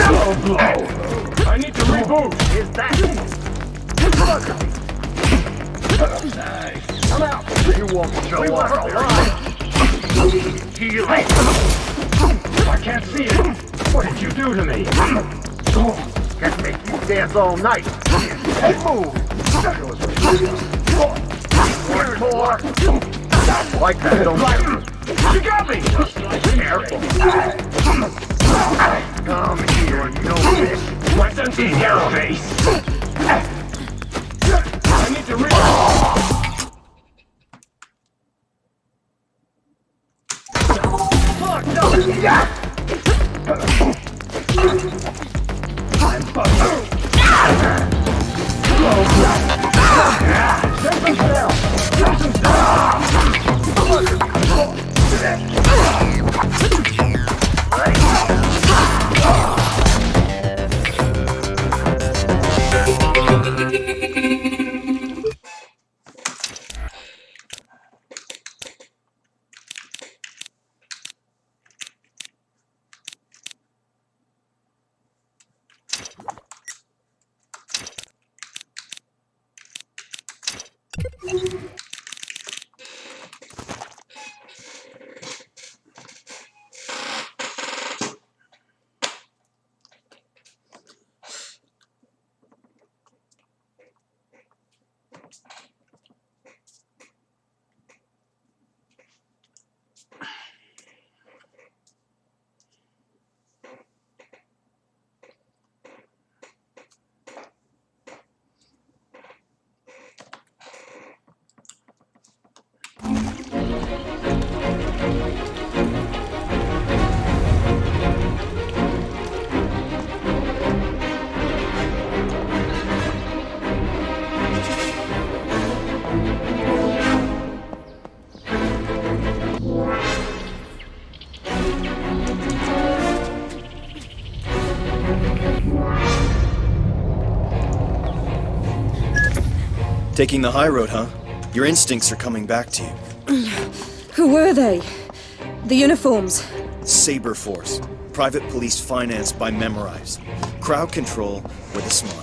Low blow. I need to reboot. Is that? Nice. Come out. You won't show off. Heal. I can't see it. What did you do to me? Can't make you dance all night. Hey, move! One more. That's like that, don't you? You got me! Careful. Come here, no fish. What's empty your face? I need to read. Fuck, no! Yeah! Taking the high road, huh? Your instincts are coming back to you. Who were they? The uniforms? Saber Force. Private police financed by Memorize. Crowd control with a smile.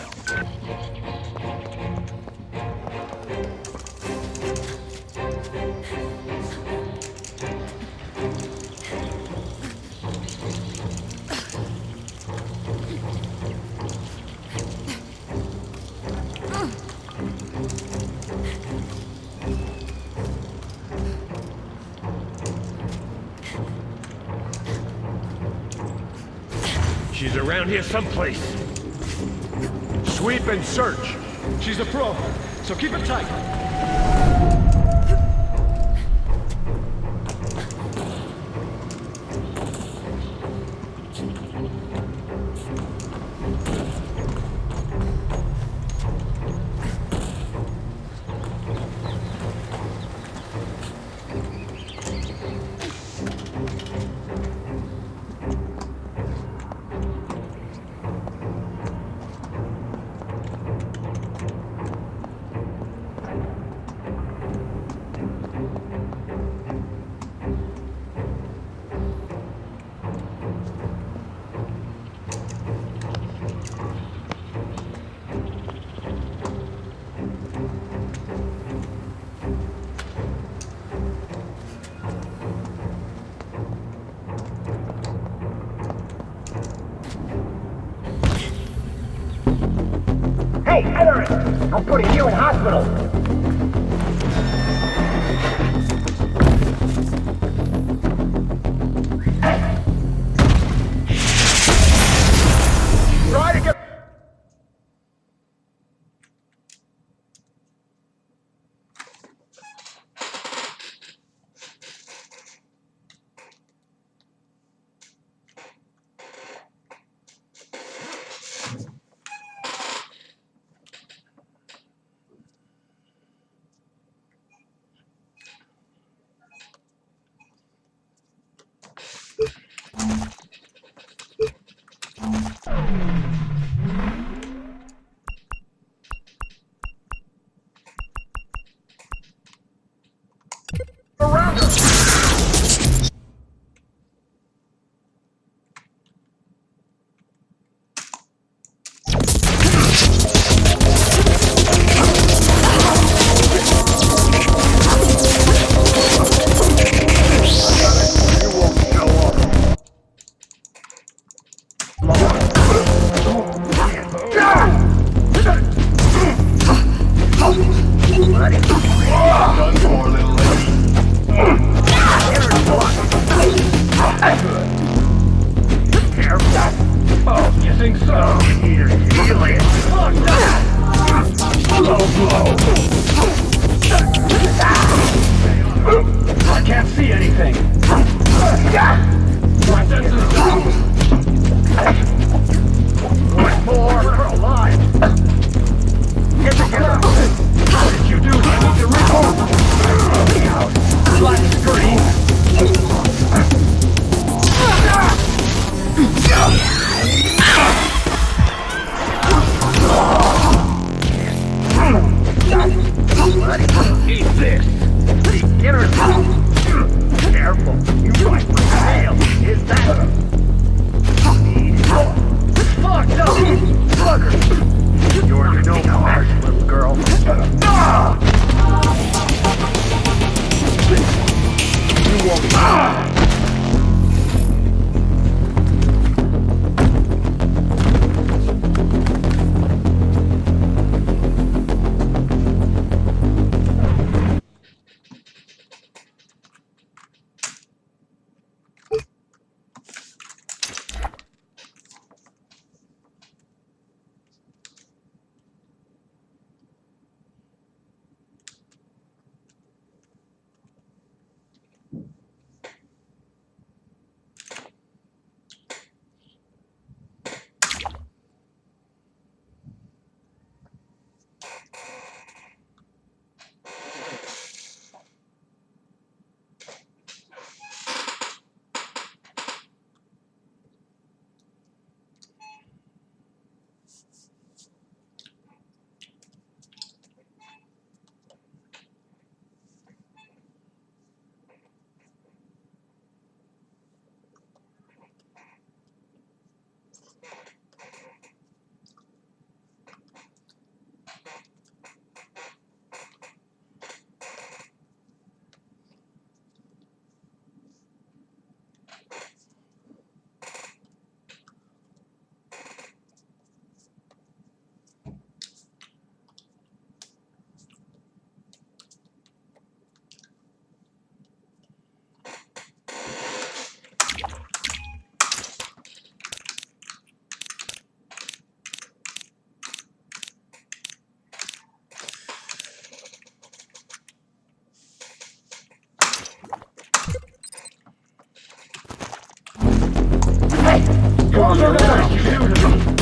She's around here someplace. Sweep and search. She's a pro, so keep it tight. Hey, Aaron! I'm putting you in hospital! Try to get... Done for, little lady. Careful. Oh, you think so? Here, feel it. Low blow. I can't see anything. My senses down. One more. We're alive. Get together. What did you do? I need to report. Out. Black screen. Eat this. Beginner's careful. You might fail. Is that fucked up? Slugger. You're no match, little girl. You won't.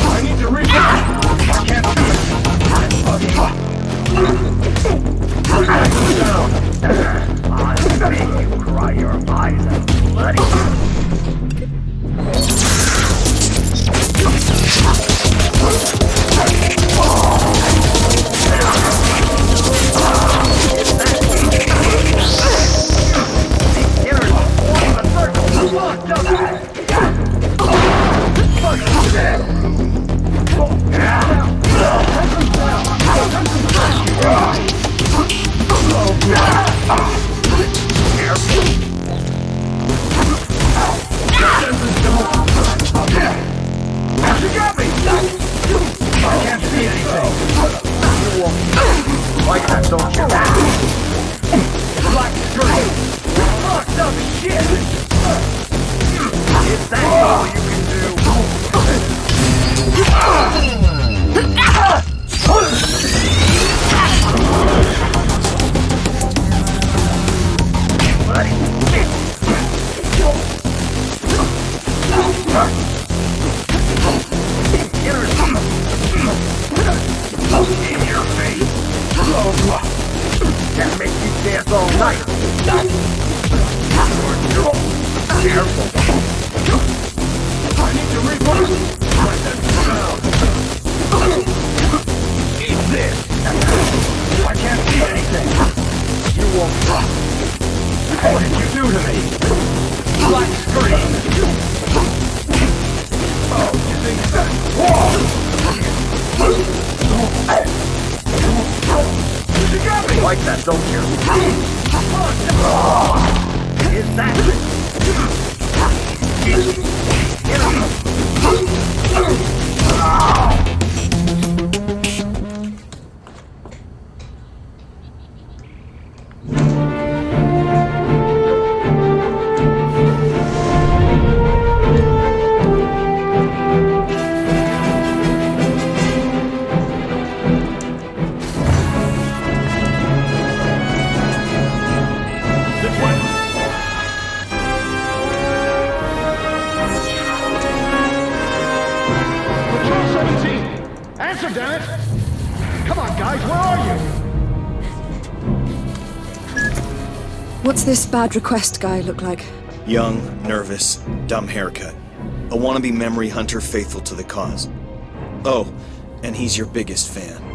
I need to reach out. I can't see it. I'll make you cry your eyes out, bloody. Like that, don't you? Black screen! Fucked up shit! Is that all you can do? Buddy. In your face. Can make you dance all night. Careful. I need to reverse. Eat this. I can't see anything. You won't drop. What did you do to me? Black screen. Oh, you think that? You got me! Like that, don't you? Is that it? What's this bad request guy look like? Young, nervous, dumb haircut. A wannabe memory hunter faithful to the cause. Oh, and he's your biggest fan.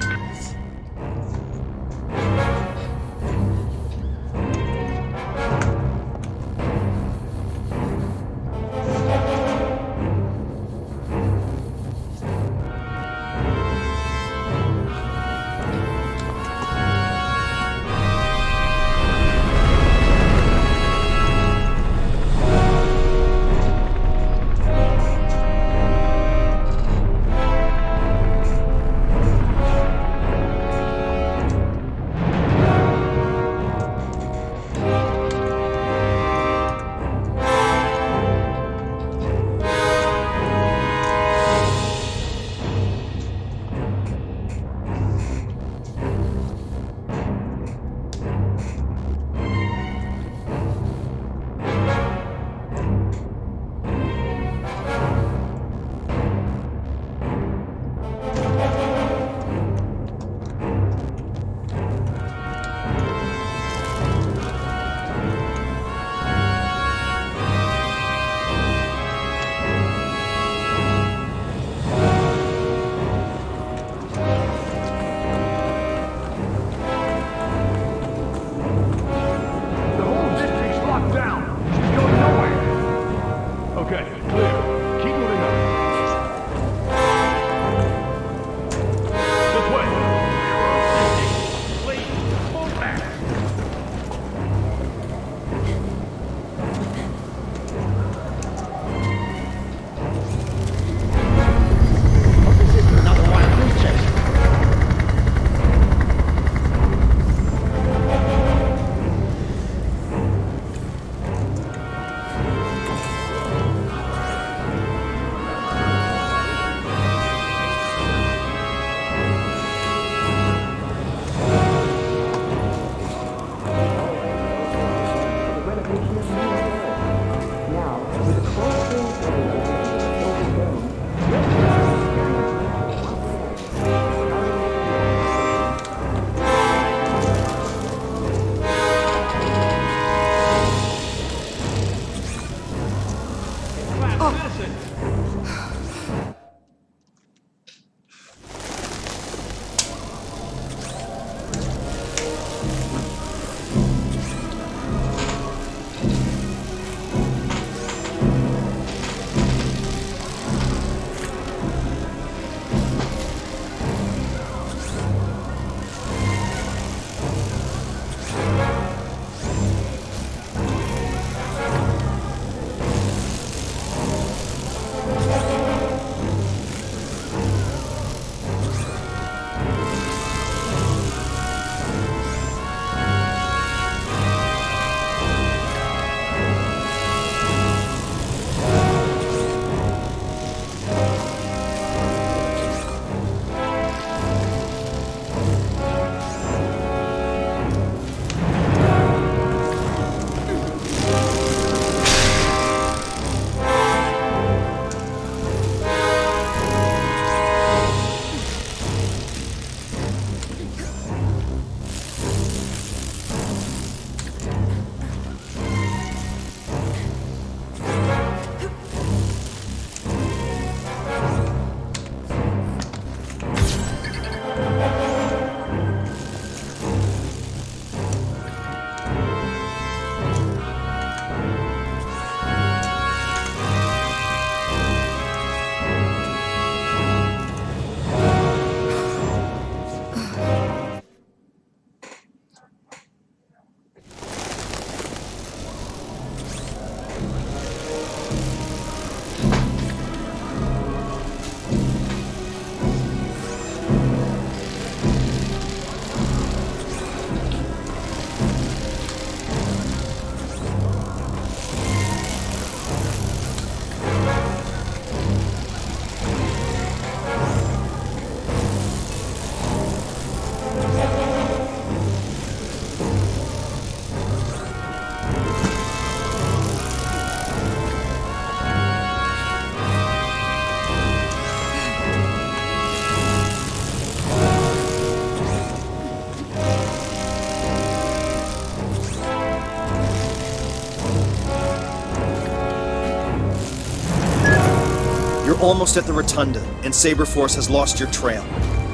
almost at the Rotunda, and Saber Force has lost your trail.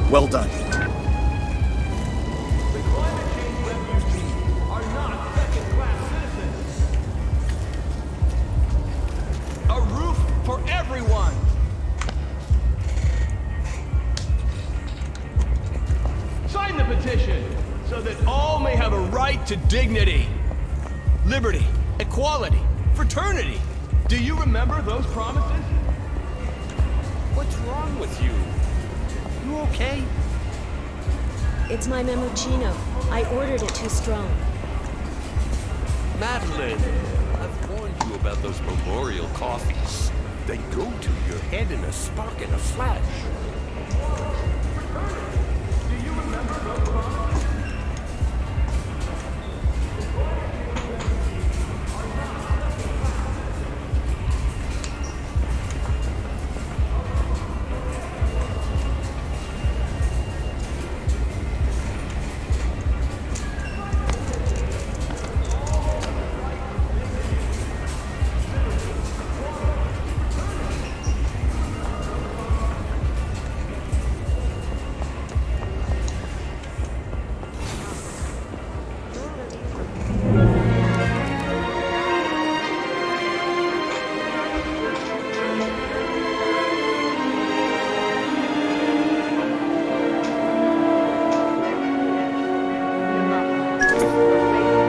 Well done. A roof for everyone! Sign the petition so that all may have a right to dignity, liberty, equality, fraternity. Do you remember those promises? What's wrong with you? You okay? It's my memochino. I ordered it too strong. Madeline, I've warned you about those memorial coffees. They go to your head in a spark and a flash. Do you remember those promises?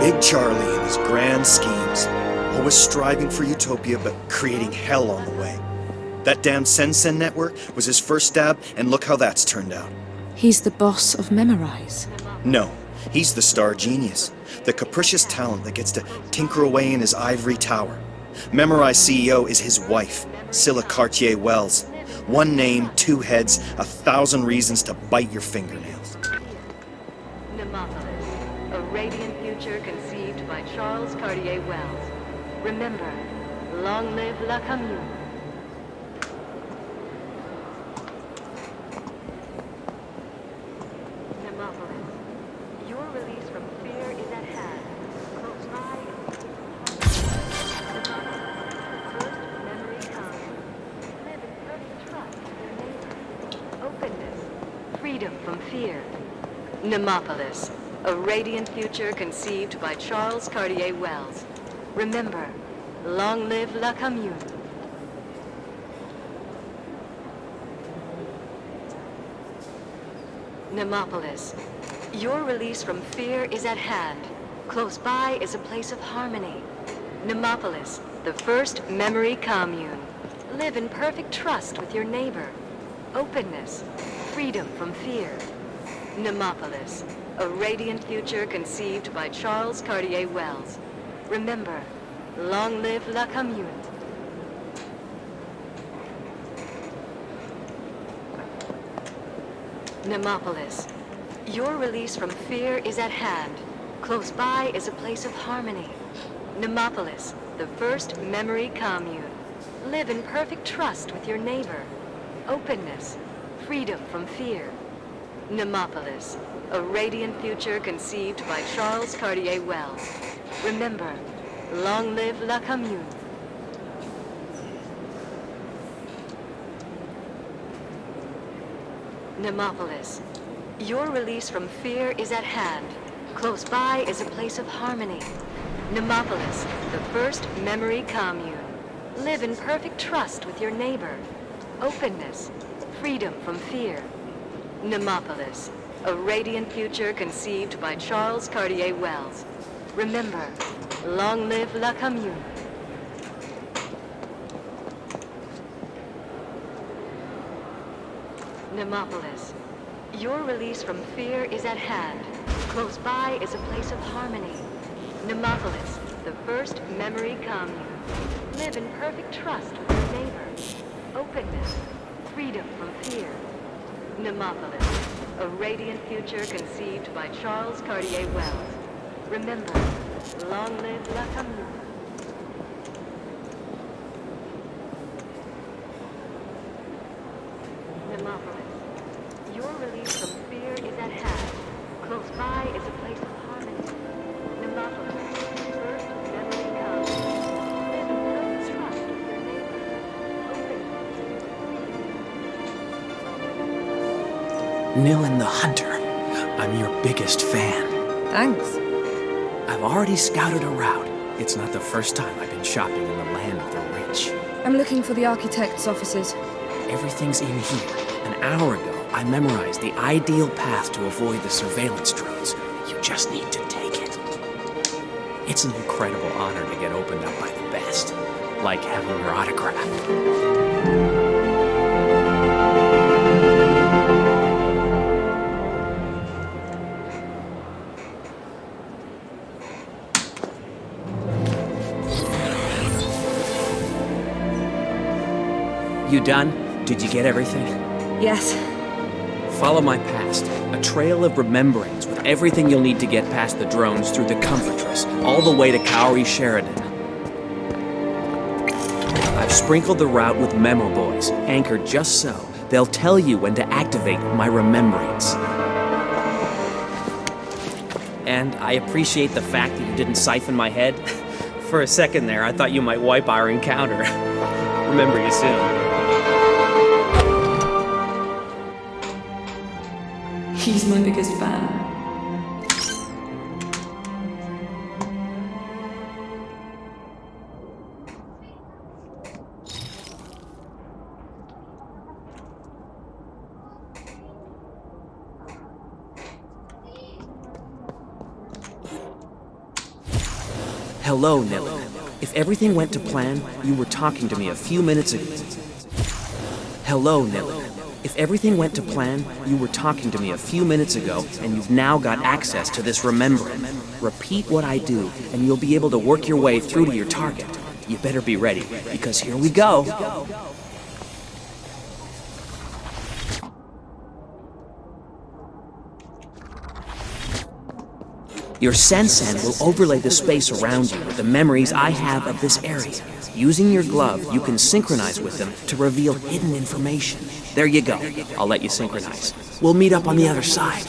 Big Charlie and his grand schemes, always striving for utopia but creating hell on the way. That damn Sensen network was his first stab, and look how that's turned out. He's the boss of Memorize. No, he's the star genius, the capricious talent that gets to tinker away in his ivory tower. Memorize CEO is his wife, Scylla Cartier-Wells. One name, two heads, 1,000 reasons to bite your fingernails. Nemopolis, a radiant future conceived by Charles Cartier-Wells. Remember, long live La Commune. Nemopolis, your release from fear is at hand. Close by. First memory comes. Live in perfect trust with your neighbor. Openness, freedom from fear. Nemopolis, a radiant future conceived by Charles Cartier-Wells. Remember, long live La Commune. Nemopolis, your release from fear is at hand. Close by is a place of harmony. Nemopolis, the first memory commune. Live in perfect trust with your neighbor. Openness, freedom from fear. Nemopolis, a radiant future conceived by Charles Cartier-Wells. Remember, long live La Commune. Nemopolis, your release from fear is at hand. Close by is a place of harmony. Nemopolis, the first memory commune. Live in perfect trust with your neighbor. Openness, freedom from fear. Nemopolis, a radiant future conceived by Charles Cartier-Wells. Remember, long live La Commune. Nemopolis, your release from fear is at hand. Close by is a place of harmony. Nemopolis, the first memory commune. Live in perfect trust with your neighbor. Openness, freedom from fear. Nemopolis, a radiant future conceived by Charles Cartier-Wells. Remember, long live La Commune. Nemopolis, your release from fear is at hand. Close by is a place of harmony. Nemopolis, the first memory commune. Live in perfect trust with your neighbor. Openness, freedom from fear. Nemopolis, a radiant future conceived by Charles Cartier-Wells. Remember, long live La Commune. Nemopolis, your release from fear is at hand. Close by is a place of harmony. Nemopolis, first memory comes. Live in perfect trust with your neighbor. Openness, freedom Nilin the Hunter. I'm your biggest fan. Thanks. I've already scouted a route. It's not the first time I've been shopping in the land of the rich. I'm looking for the architect's offices. Everything's in here. An hour ago, I memorized the ideal path to avoid the surveillance drones. You just need to take it. It's an incredible honor to get opened up by the best. Like having your autograph. You done? Did you get everything? Yes. Follow my past. A trail of remembrance with everything you'll need to get past the drones through the Comfortress, all the way to Cowrie Sheridan. I've sprinkled the route with memo boys, anchored just so. They'll tell you when to activate my remembrance. And I appreciate the fact that you didn't siphon my head. For a second there, I thought you might wipe our encounter. Remember you soon. He's my biggest fan. Hello, Nilin. If everything went to plan, you were talking to me a few minutes ago. Hello, Nilin. If everything went to plan, you were talking to me a few minutes ago, and you've now got access to this remembrance. Repeat what I do, and you'll be able to work your way through to your target. You better be ready, because here we go. Your Sensen will overlay the space around you with the memories I have of this area. Using your glove, you can synchronize with them to reveal hidden information. There you go. I'll let you synchronize. We'll meet up on the other side.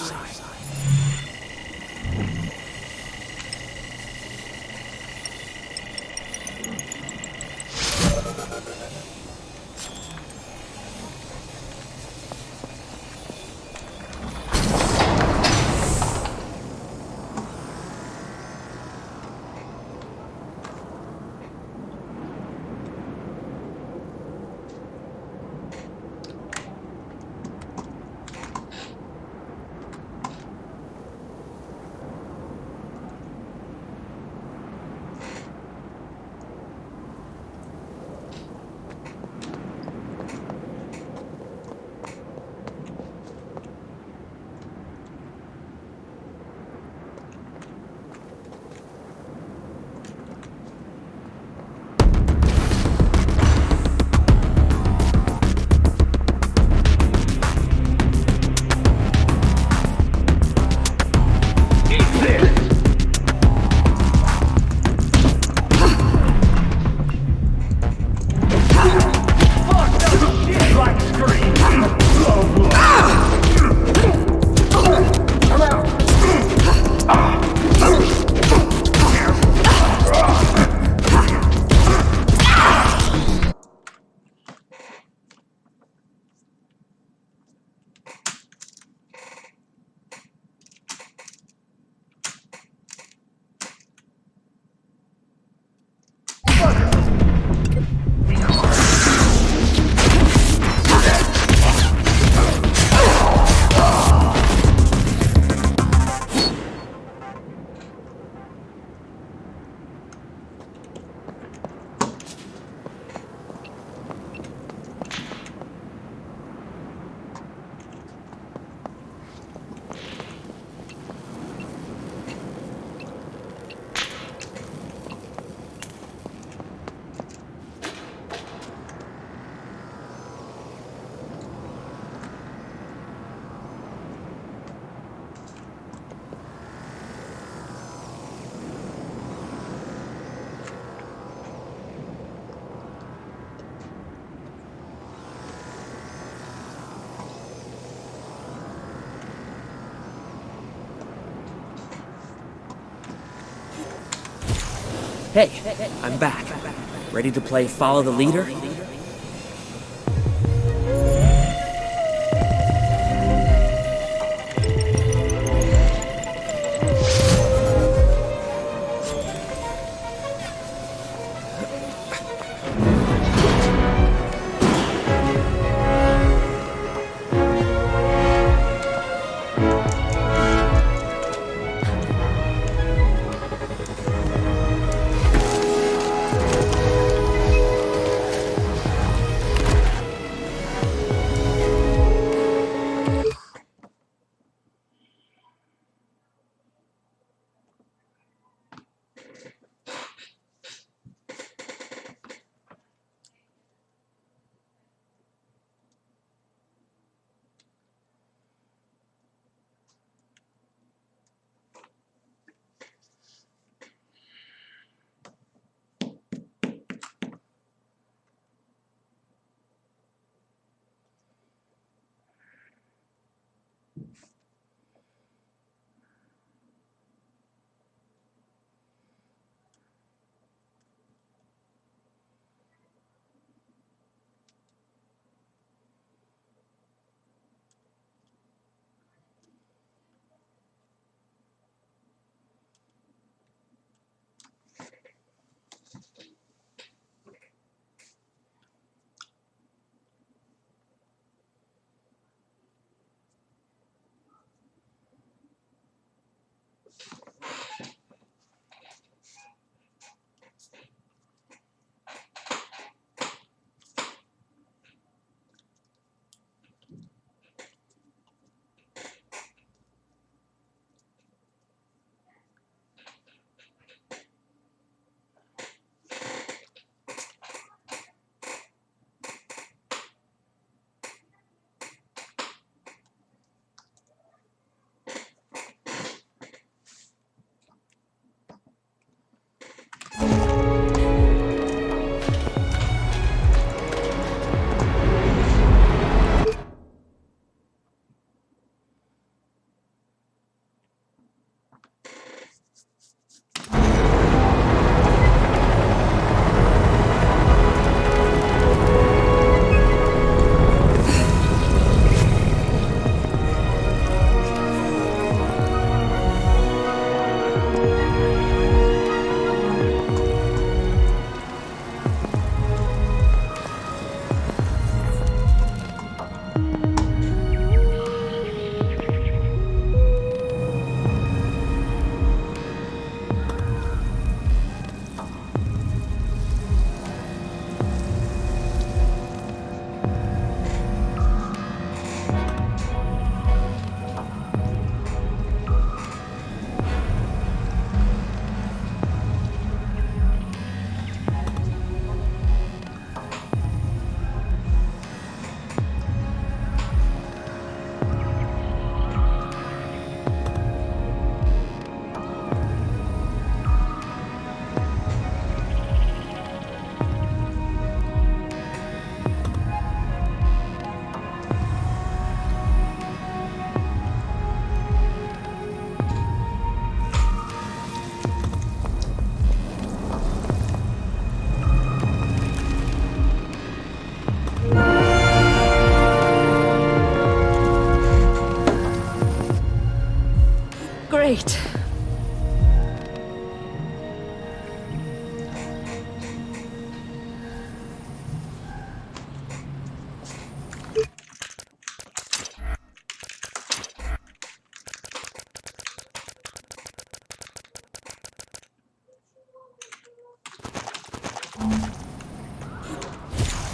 Hey, I'm back. Ready to play Follow the Leader?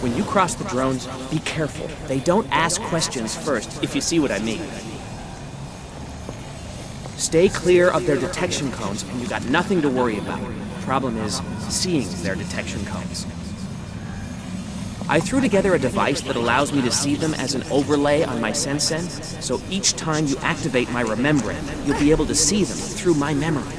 When you cross the drones, be careful. They don't ask questions first, if you see what I mean. Stay clear of their detection cones, and you got nothing to worry about. Problem is, seeing their detection cones. I threw together a device that allows me to see them as an overlay on my Sensen, so each time you activate my remembering, you'll be able to see them through my memory.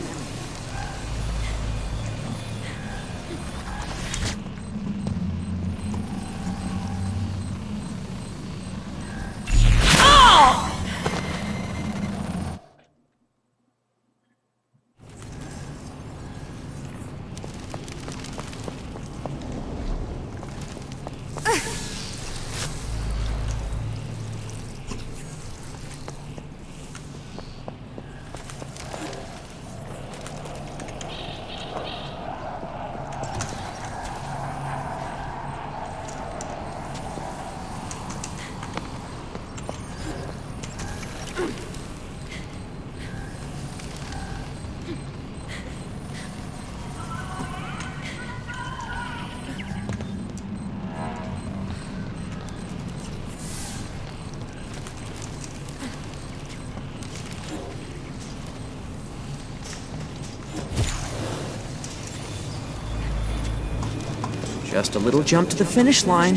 Just a little jump to the finish line.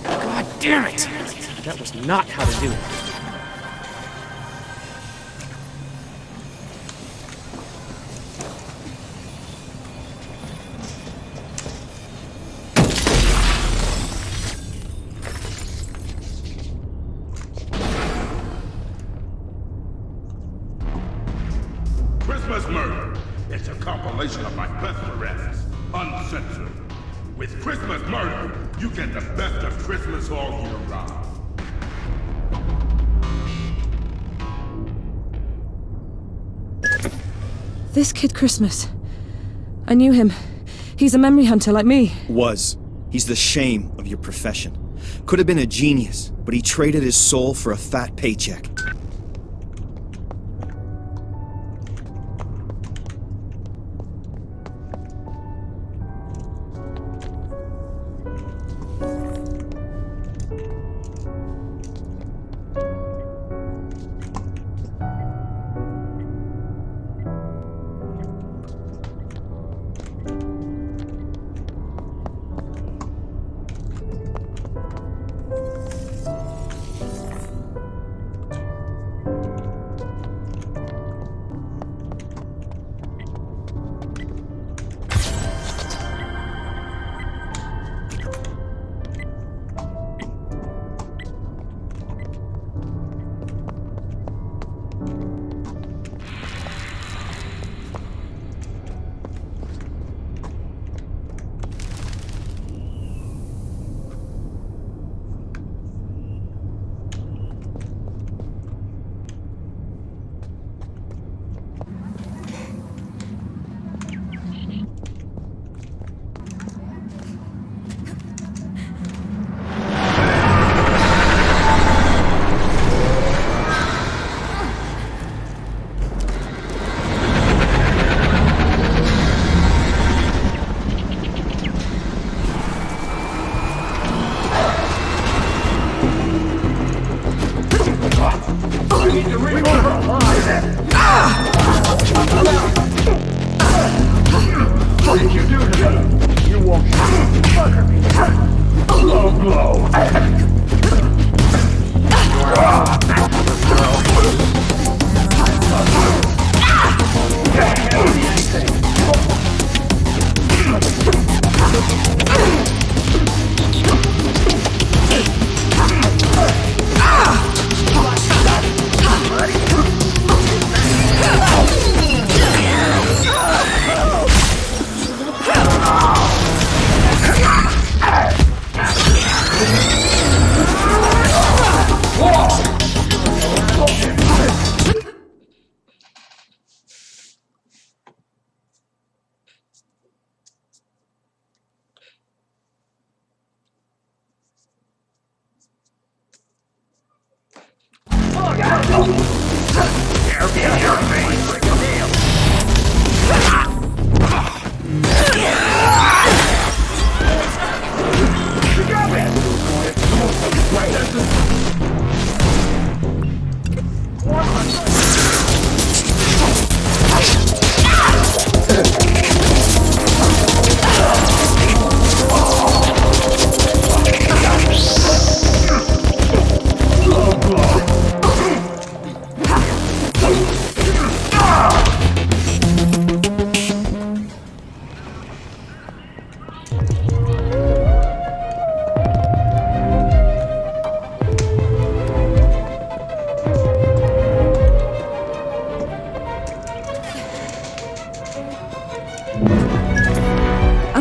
God damn it! That was not how to do it. Christmas Murder. It's a compilation of my best arrests, uncensored. With Christmas Murder, you get the best of Christmas all year round. This kid Christmas. I knew him. He's a memory hunter like me. Was. He's the shame of your profession. Could have been a genius, but he traded his soul for a fat paycheck.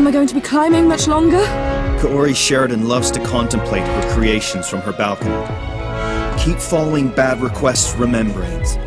I going to be climbing much longer? Kaori Sheridan loves to contemplate her creations from her balcony. Keep following bad requests, remembrance.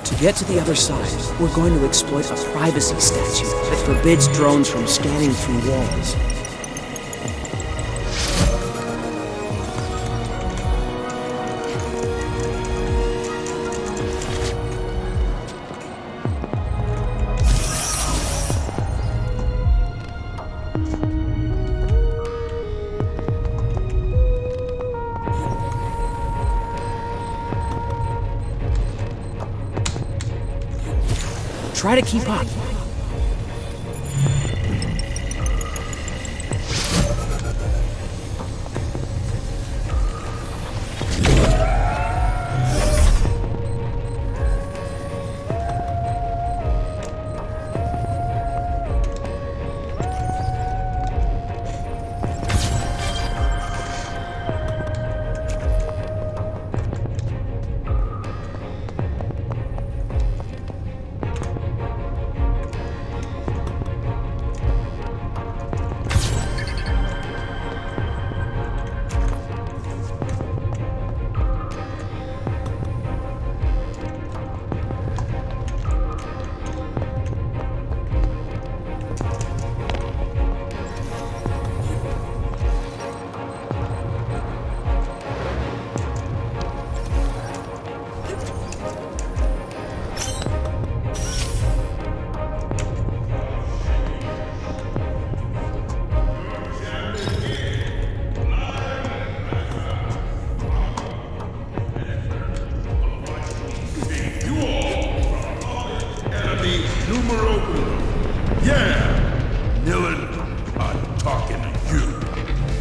To get to the other side, we're going to exploit a privacy statute that forbids drones from scanning through walls. Try to keep up.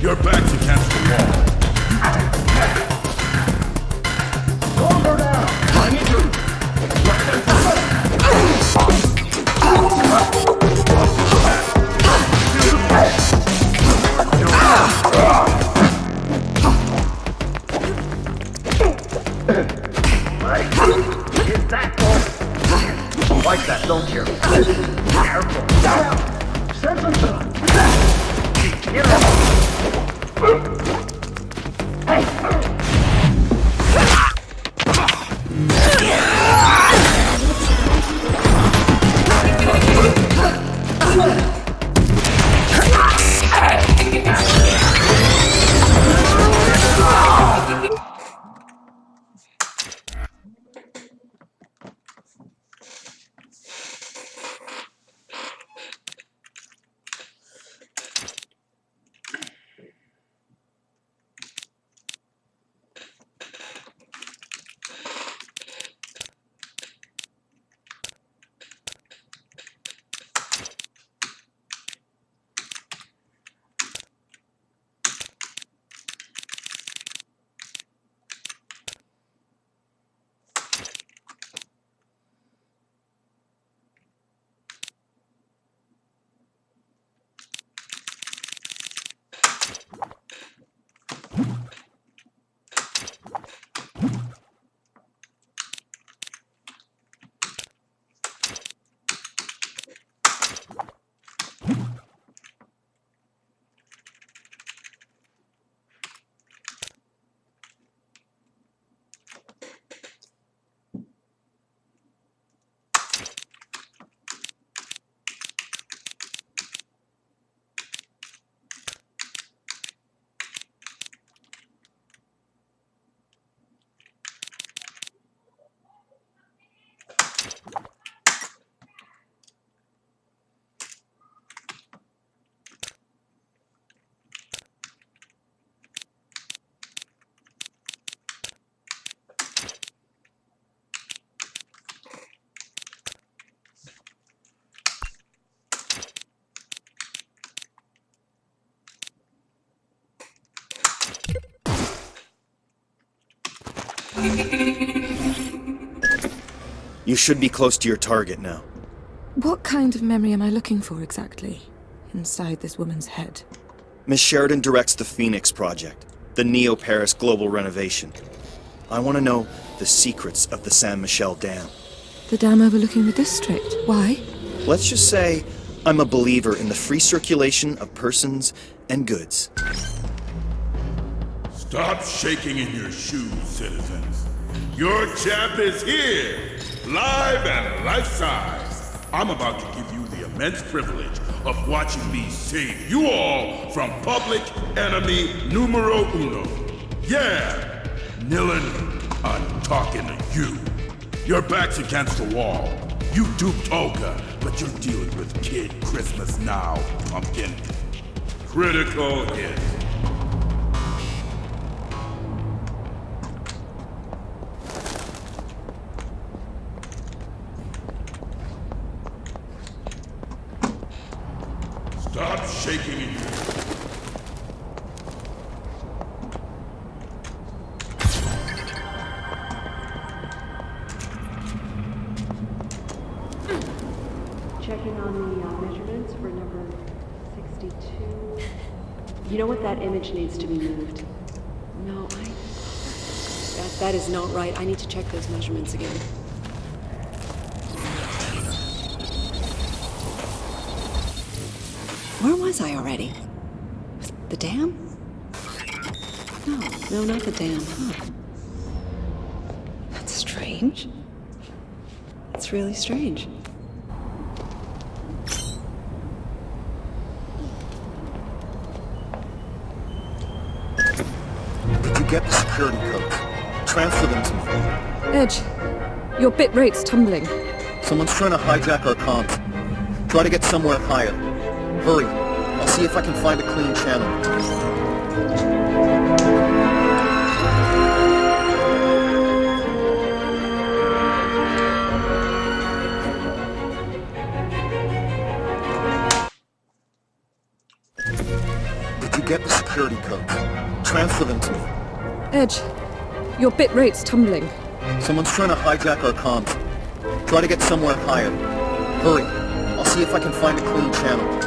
Your back's against the wall. Calm her down. I need you. You should be close to your target now. What kind of memory am I looking for exactly? Inside this woman's head? Miss Sheridan directs the Phoenix Project, the Neo-Paris global renovation. I want to know the secrets of the Saint Michel Dam. The dam overlooking the district. Why? Let's just say I'm a believer in the free circulation of persons and goods. Stop shaking in your shoes, citizens. Your champ is here, live and life-size. I'm about to give you the immense privilege of watching me save you all from public enemy numero uno. Yeah, Nilin, I'm talking to you. Your back's against the wall. You duped Olga, but you're dealing with Kid Christmas now, pumpkin. Critical hit. Stop shaking in your... Checking on the measurements for number 62. You know what? That image needs to be moved. No, that is not right. I need to check those measurements again. Where was I already? The dam? No, not the dam. Huh. That's strange. It's really strange. Did you get the security codes? Transfer them to me. Edge, your bit rate's tumbling. Someone's trying to hijack our comms. Try to get somewhere higher. Hurry. I'll see if I can find a clean channel. Did you get the security codes? Transfer them to me. Edge, your bit rate's tumbling. Someone's trying to hijack our comms. Try to get somewhere higher. Hurry. I'll see if I can find a clean channel.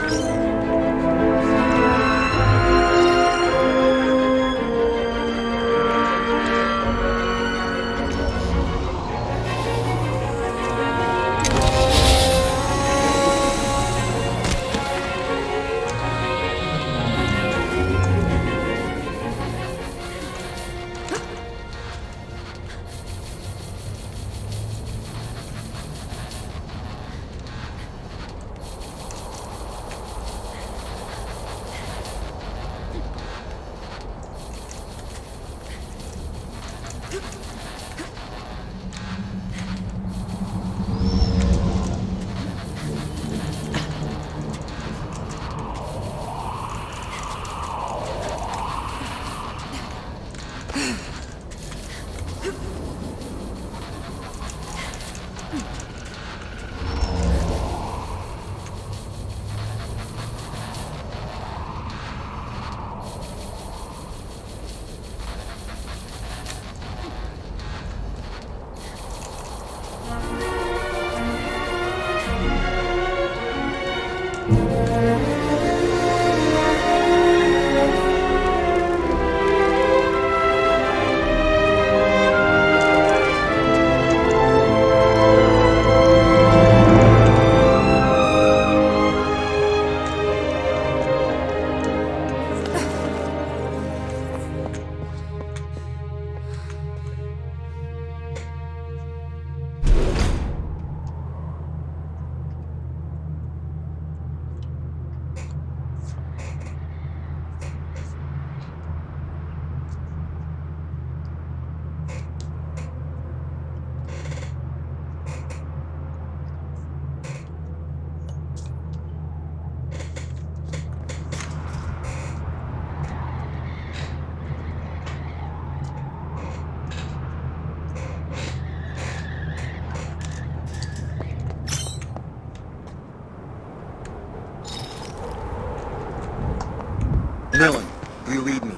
Nilin, you read me.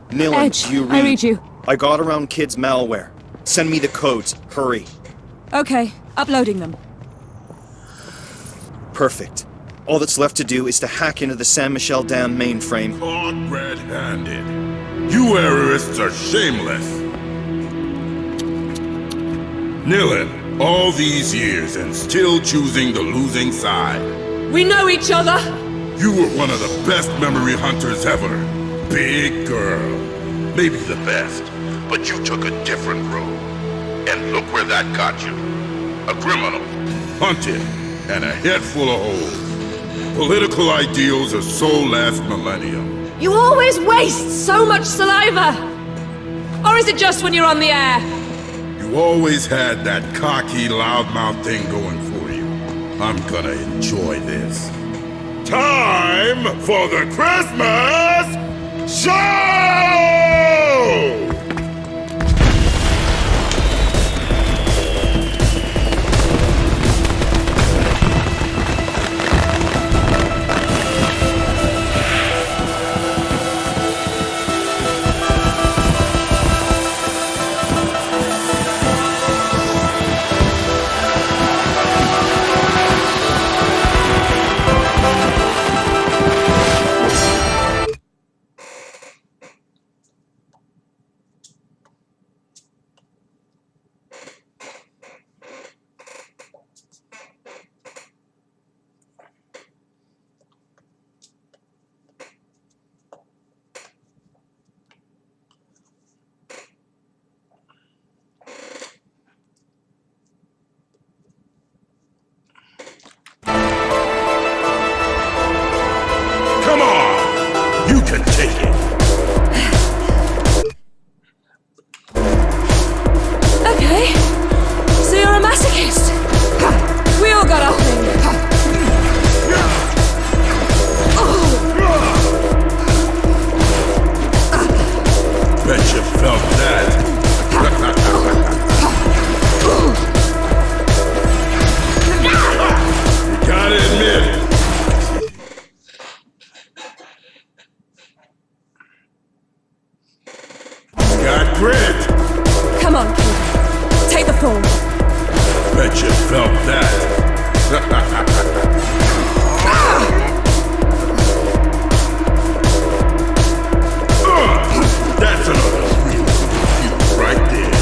Nilin, Edge, you read. I read you. I got around kids' malware. Send me the codes. Hurry. Okay, uploading them. Perfect. All that's left to do is to hack into the San Michel Dam mainframe. Caught red-handed. You errorists are shameless. Nilin, all these years and still choosing the losing side. We know each other! You were one of the best memory hunters ever. Big girl. Maybe the best, but you took a different road. And look where that got you. A criminal, hunted, and a head full of holes. Political ideals are so last millennium. You always waste so much saliva! Or is it just when you're on the air? You always had that cocky, loudmouth thing going for you. I'm gonna enjoy this. Time for the Christmas show! You can take it. Okay. So you're a masochist. We all got our thing. Bet you felt that. You gotta admit it. Got grit. Come on, kid. Take the fall. Bet you felt that. That's another real confuse right there.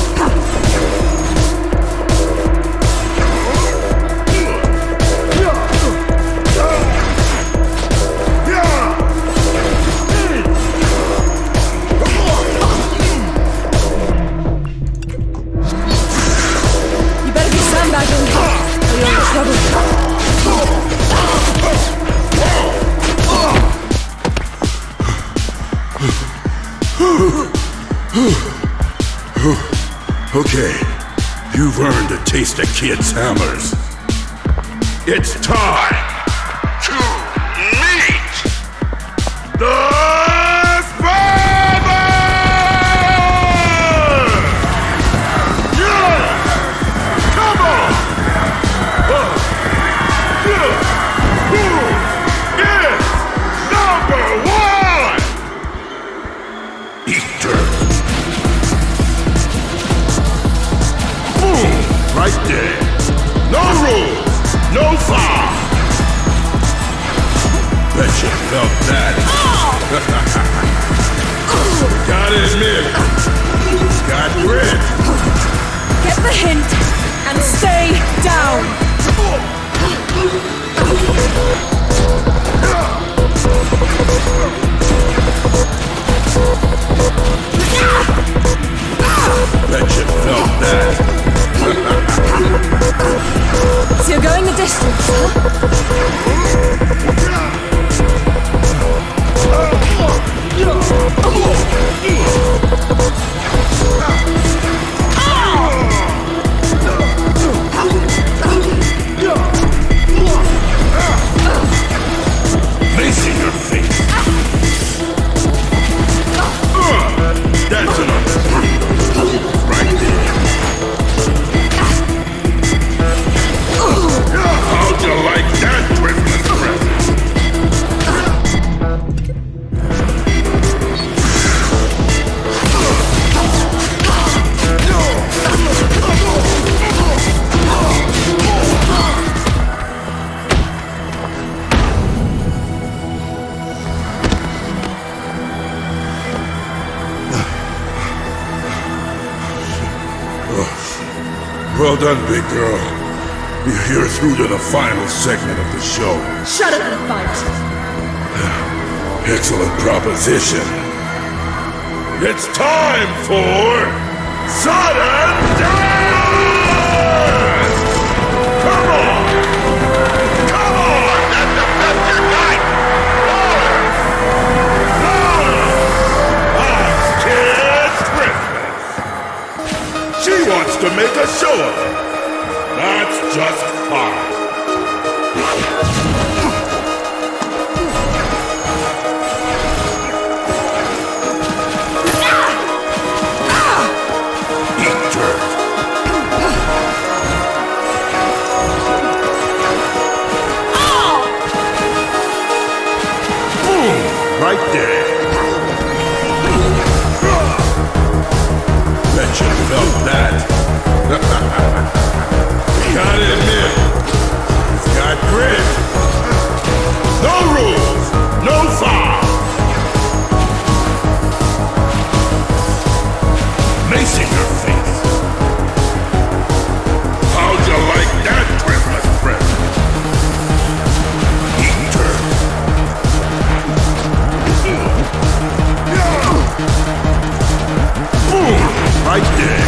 You better be sandbagging, or you're in trouble. Okay, you've earned a taste of kids' hammers. It's time to meet the Spider! Yeah! Come on! Who is number one? Eater. Boom! Right there. No rules, no foul. Bet you felt that. Well done, big girl. You're through to the final segment of the show. Shut up and fight! Excellent proposition. It's time for sudden death! Come on! Come on! That's the best you got! Louder! Louder! Kids Christmas! She wants to make a show of it. That's just fine. Right there. Bet you felt that. Gotta admit, it's got grit. No rules, no foul. Macing her face. How'd you like that Christmas present? Eater. Boom! Right there.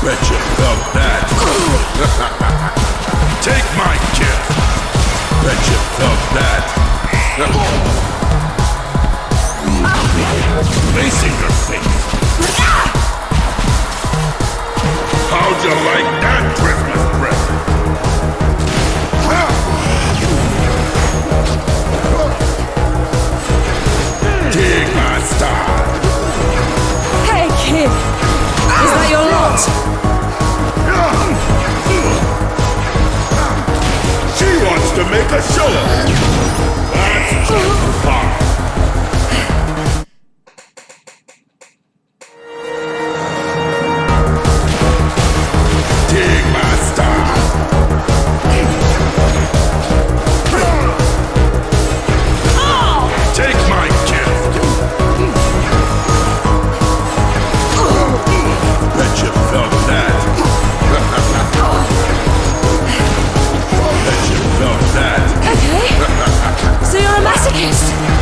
Bet you felt that. Take my gift. Bet you felt that. Facing her face. How'd you like that Christmas present? Dig my style. Hey, kid! Is that your lot? She wants to make a show of it. That's just fine. Dig my style. Take my gift. Bet you felt that. Bet you felt that. Okay. So you're a masochist?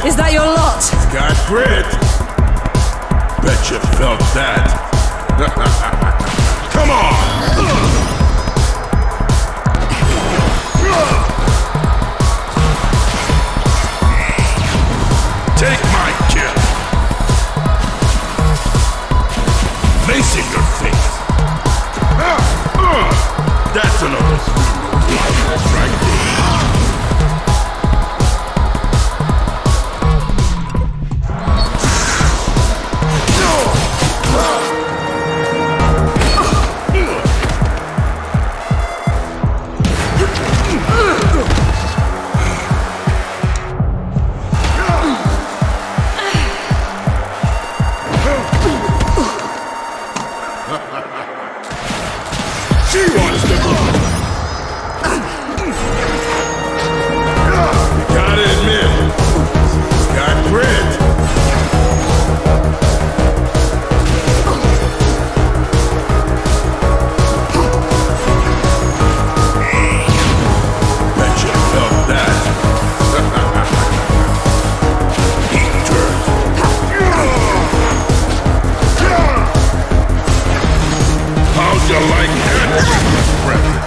Is that your lot? Got grit. Bet you felt that. Come on! Take my kill. Facing your face. That's another sweet right there. She wants to go. You gotta admit, she's got grit. Bet you felt that. Eat dirt. How'd you like that Christmas present?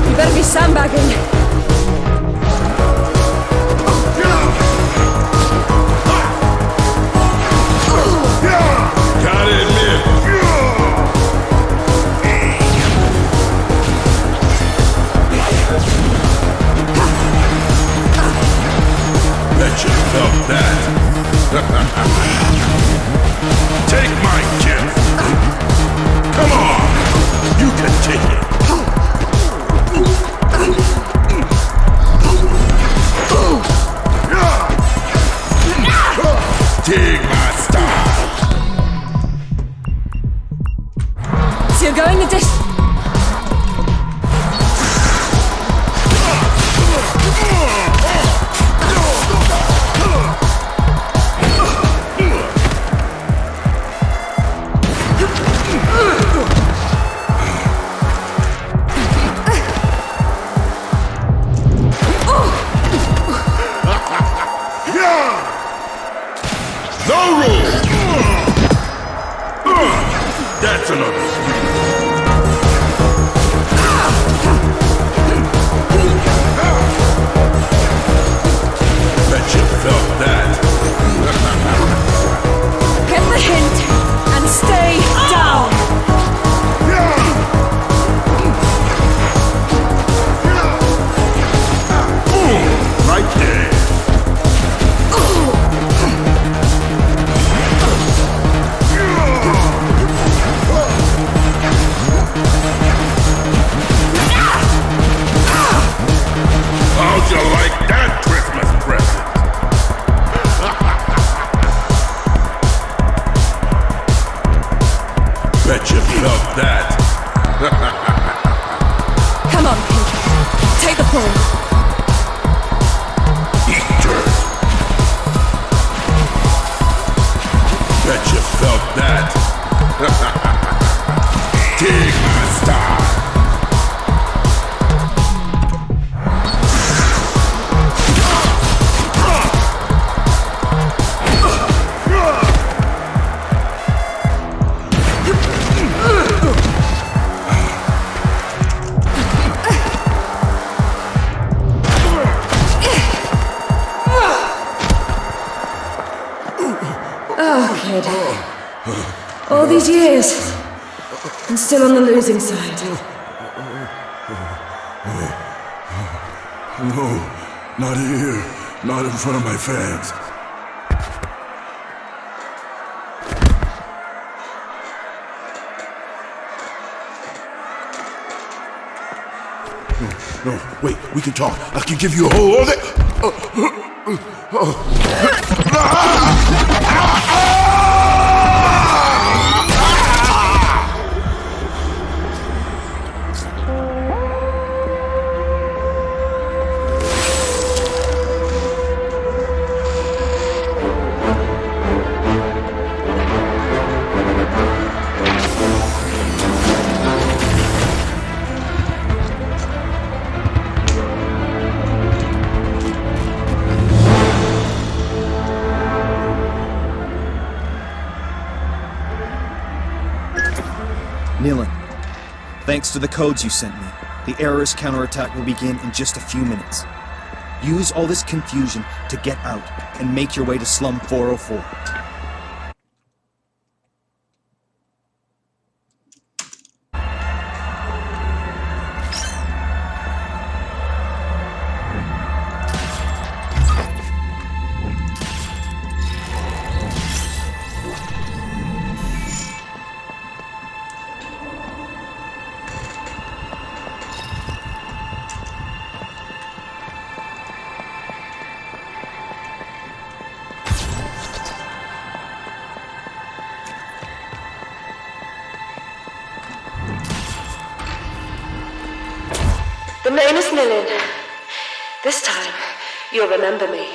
You better be sandbagging. Gotta admit. Bet you felt that. Take my gift. Come on. You can take it. Dig my style. So you're going the distance. No rules. That's another sweet. Bet you felt that. Get the hint and stay down. Boom! Right there. How'd you like that Christmas present? Bet you felt that. Come on, Pinky. Take the fall. Eat dirt. Bet you felt that. Dig my style. Oh, kid. All these years, and still on the losing side. No, not here. Not in front of my fans. No, wait, we can talk. I can give you a whole other... Nilin, thanks to the codes you sent me, the error's counterattack will begin in just a few minutes. Use all this confusion to get out and make your way to Slum 404. The name is Nilin. This time, you'll remember me.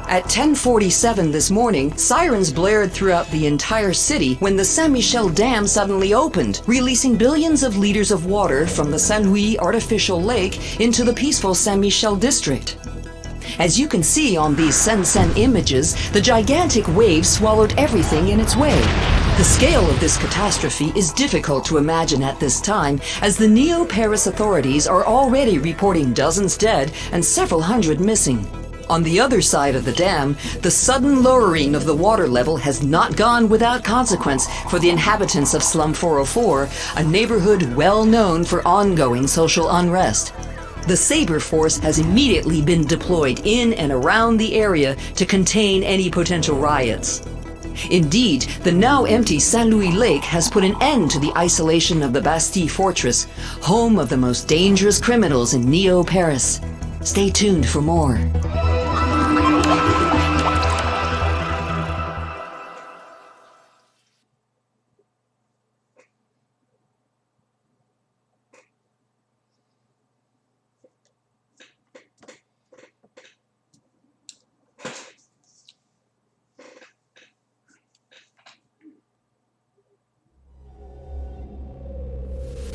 At 10:47 this morning, sirens blared throughout the entire city when the Saint-Michel Dam suddenly opened, releasing billions of liters of water from the Saint-Louis artificial lake into the peaceful Saint-Michel district. As you can see on these Sen-Sen images, the gigantic wave swallowed everything in its way. The scale of this catastrophe is difficult to imagine at this time, as the Neo-Paris authorities are already reporting dozens dead and several hundred missing. On the other side of the dam, the sudden lowering of the water level has not gone without consequence for the inhabitants of Slum 404, a neighborhood well known for ongoing social unrest. The Sabre Force has immediately been deployed in and around the area to contain any potential riots. Indeed, the now empty Saint-Louis Lake has put an end to the isolation of the Bastille Fortress, home of the most dangerous criminals in Neo-Paris. Stay tuned for more.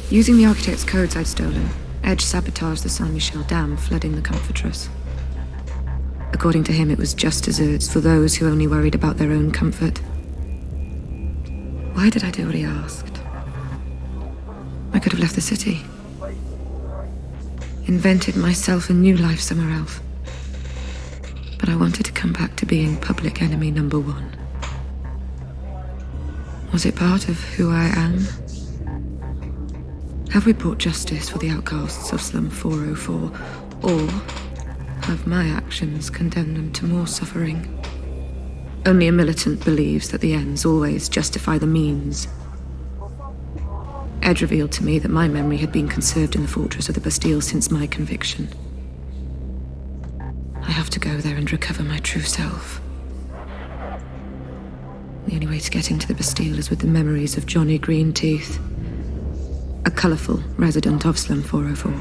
Using the architect's codes I'd stolen, Edge sabotaged the Saint-Michel Dam, flooding the Comfortress. According to him, it was just desserts for those who only worried about their own comfort. Why did I do what he asked? I could have left the city. Invented myself a new life somewhere else. But I wanted to come back to being public enemy number one. Was it part of who I am? Have we brought justice for the outcasts of Slum 404, or have my actions condemned them to more suffering? Only a militant believes that the ends always justify the means. Ed revealed to me that my memory had been conserved in the fortress of the Bastille since my conviction. I have to go there and recover my true self. The only way to get into the Bastille is with the memories of Johnny Greenteeth, a colourful resident of Slum 404.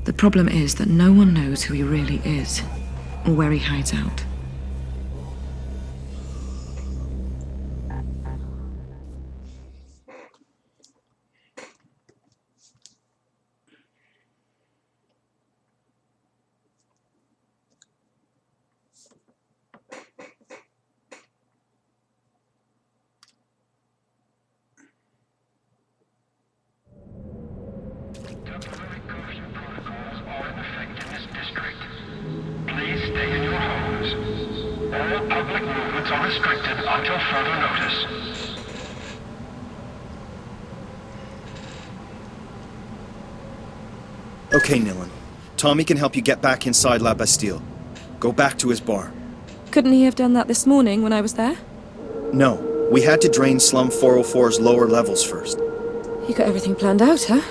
The problem is that no one knows who he really is, or where he hides out. Okay, Nilin. Tommy can help you get back inside La Bastille. Go back to his bar. Couldn't he have done that this morning when I was there? No, we had to drain Slum 404's lower levels first. You got everything planned out, huh?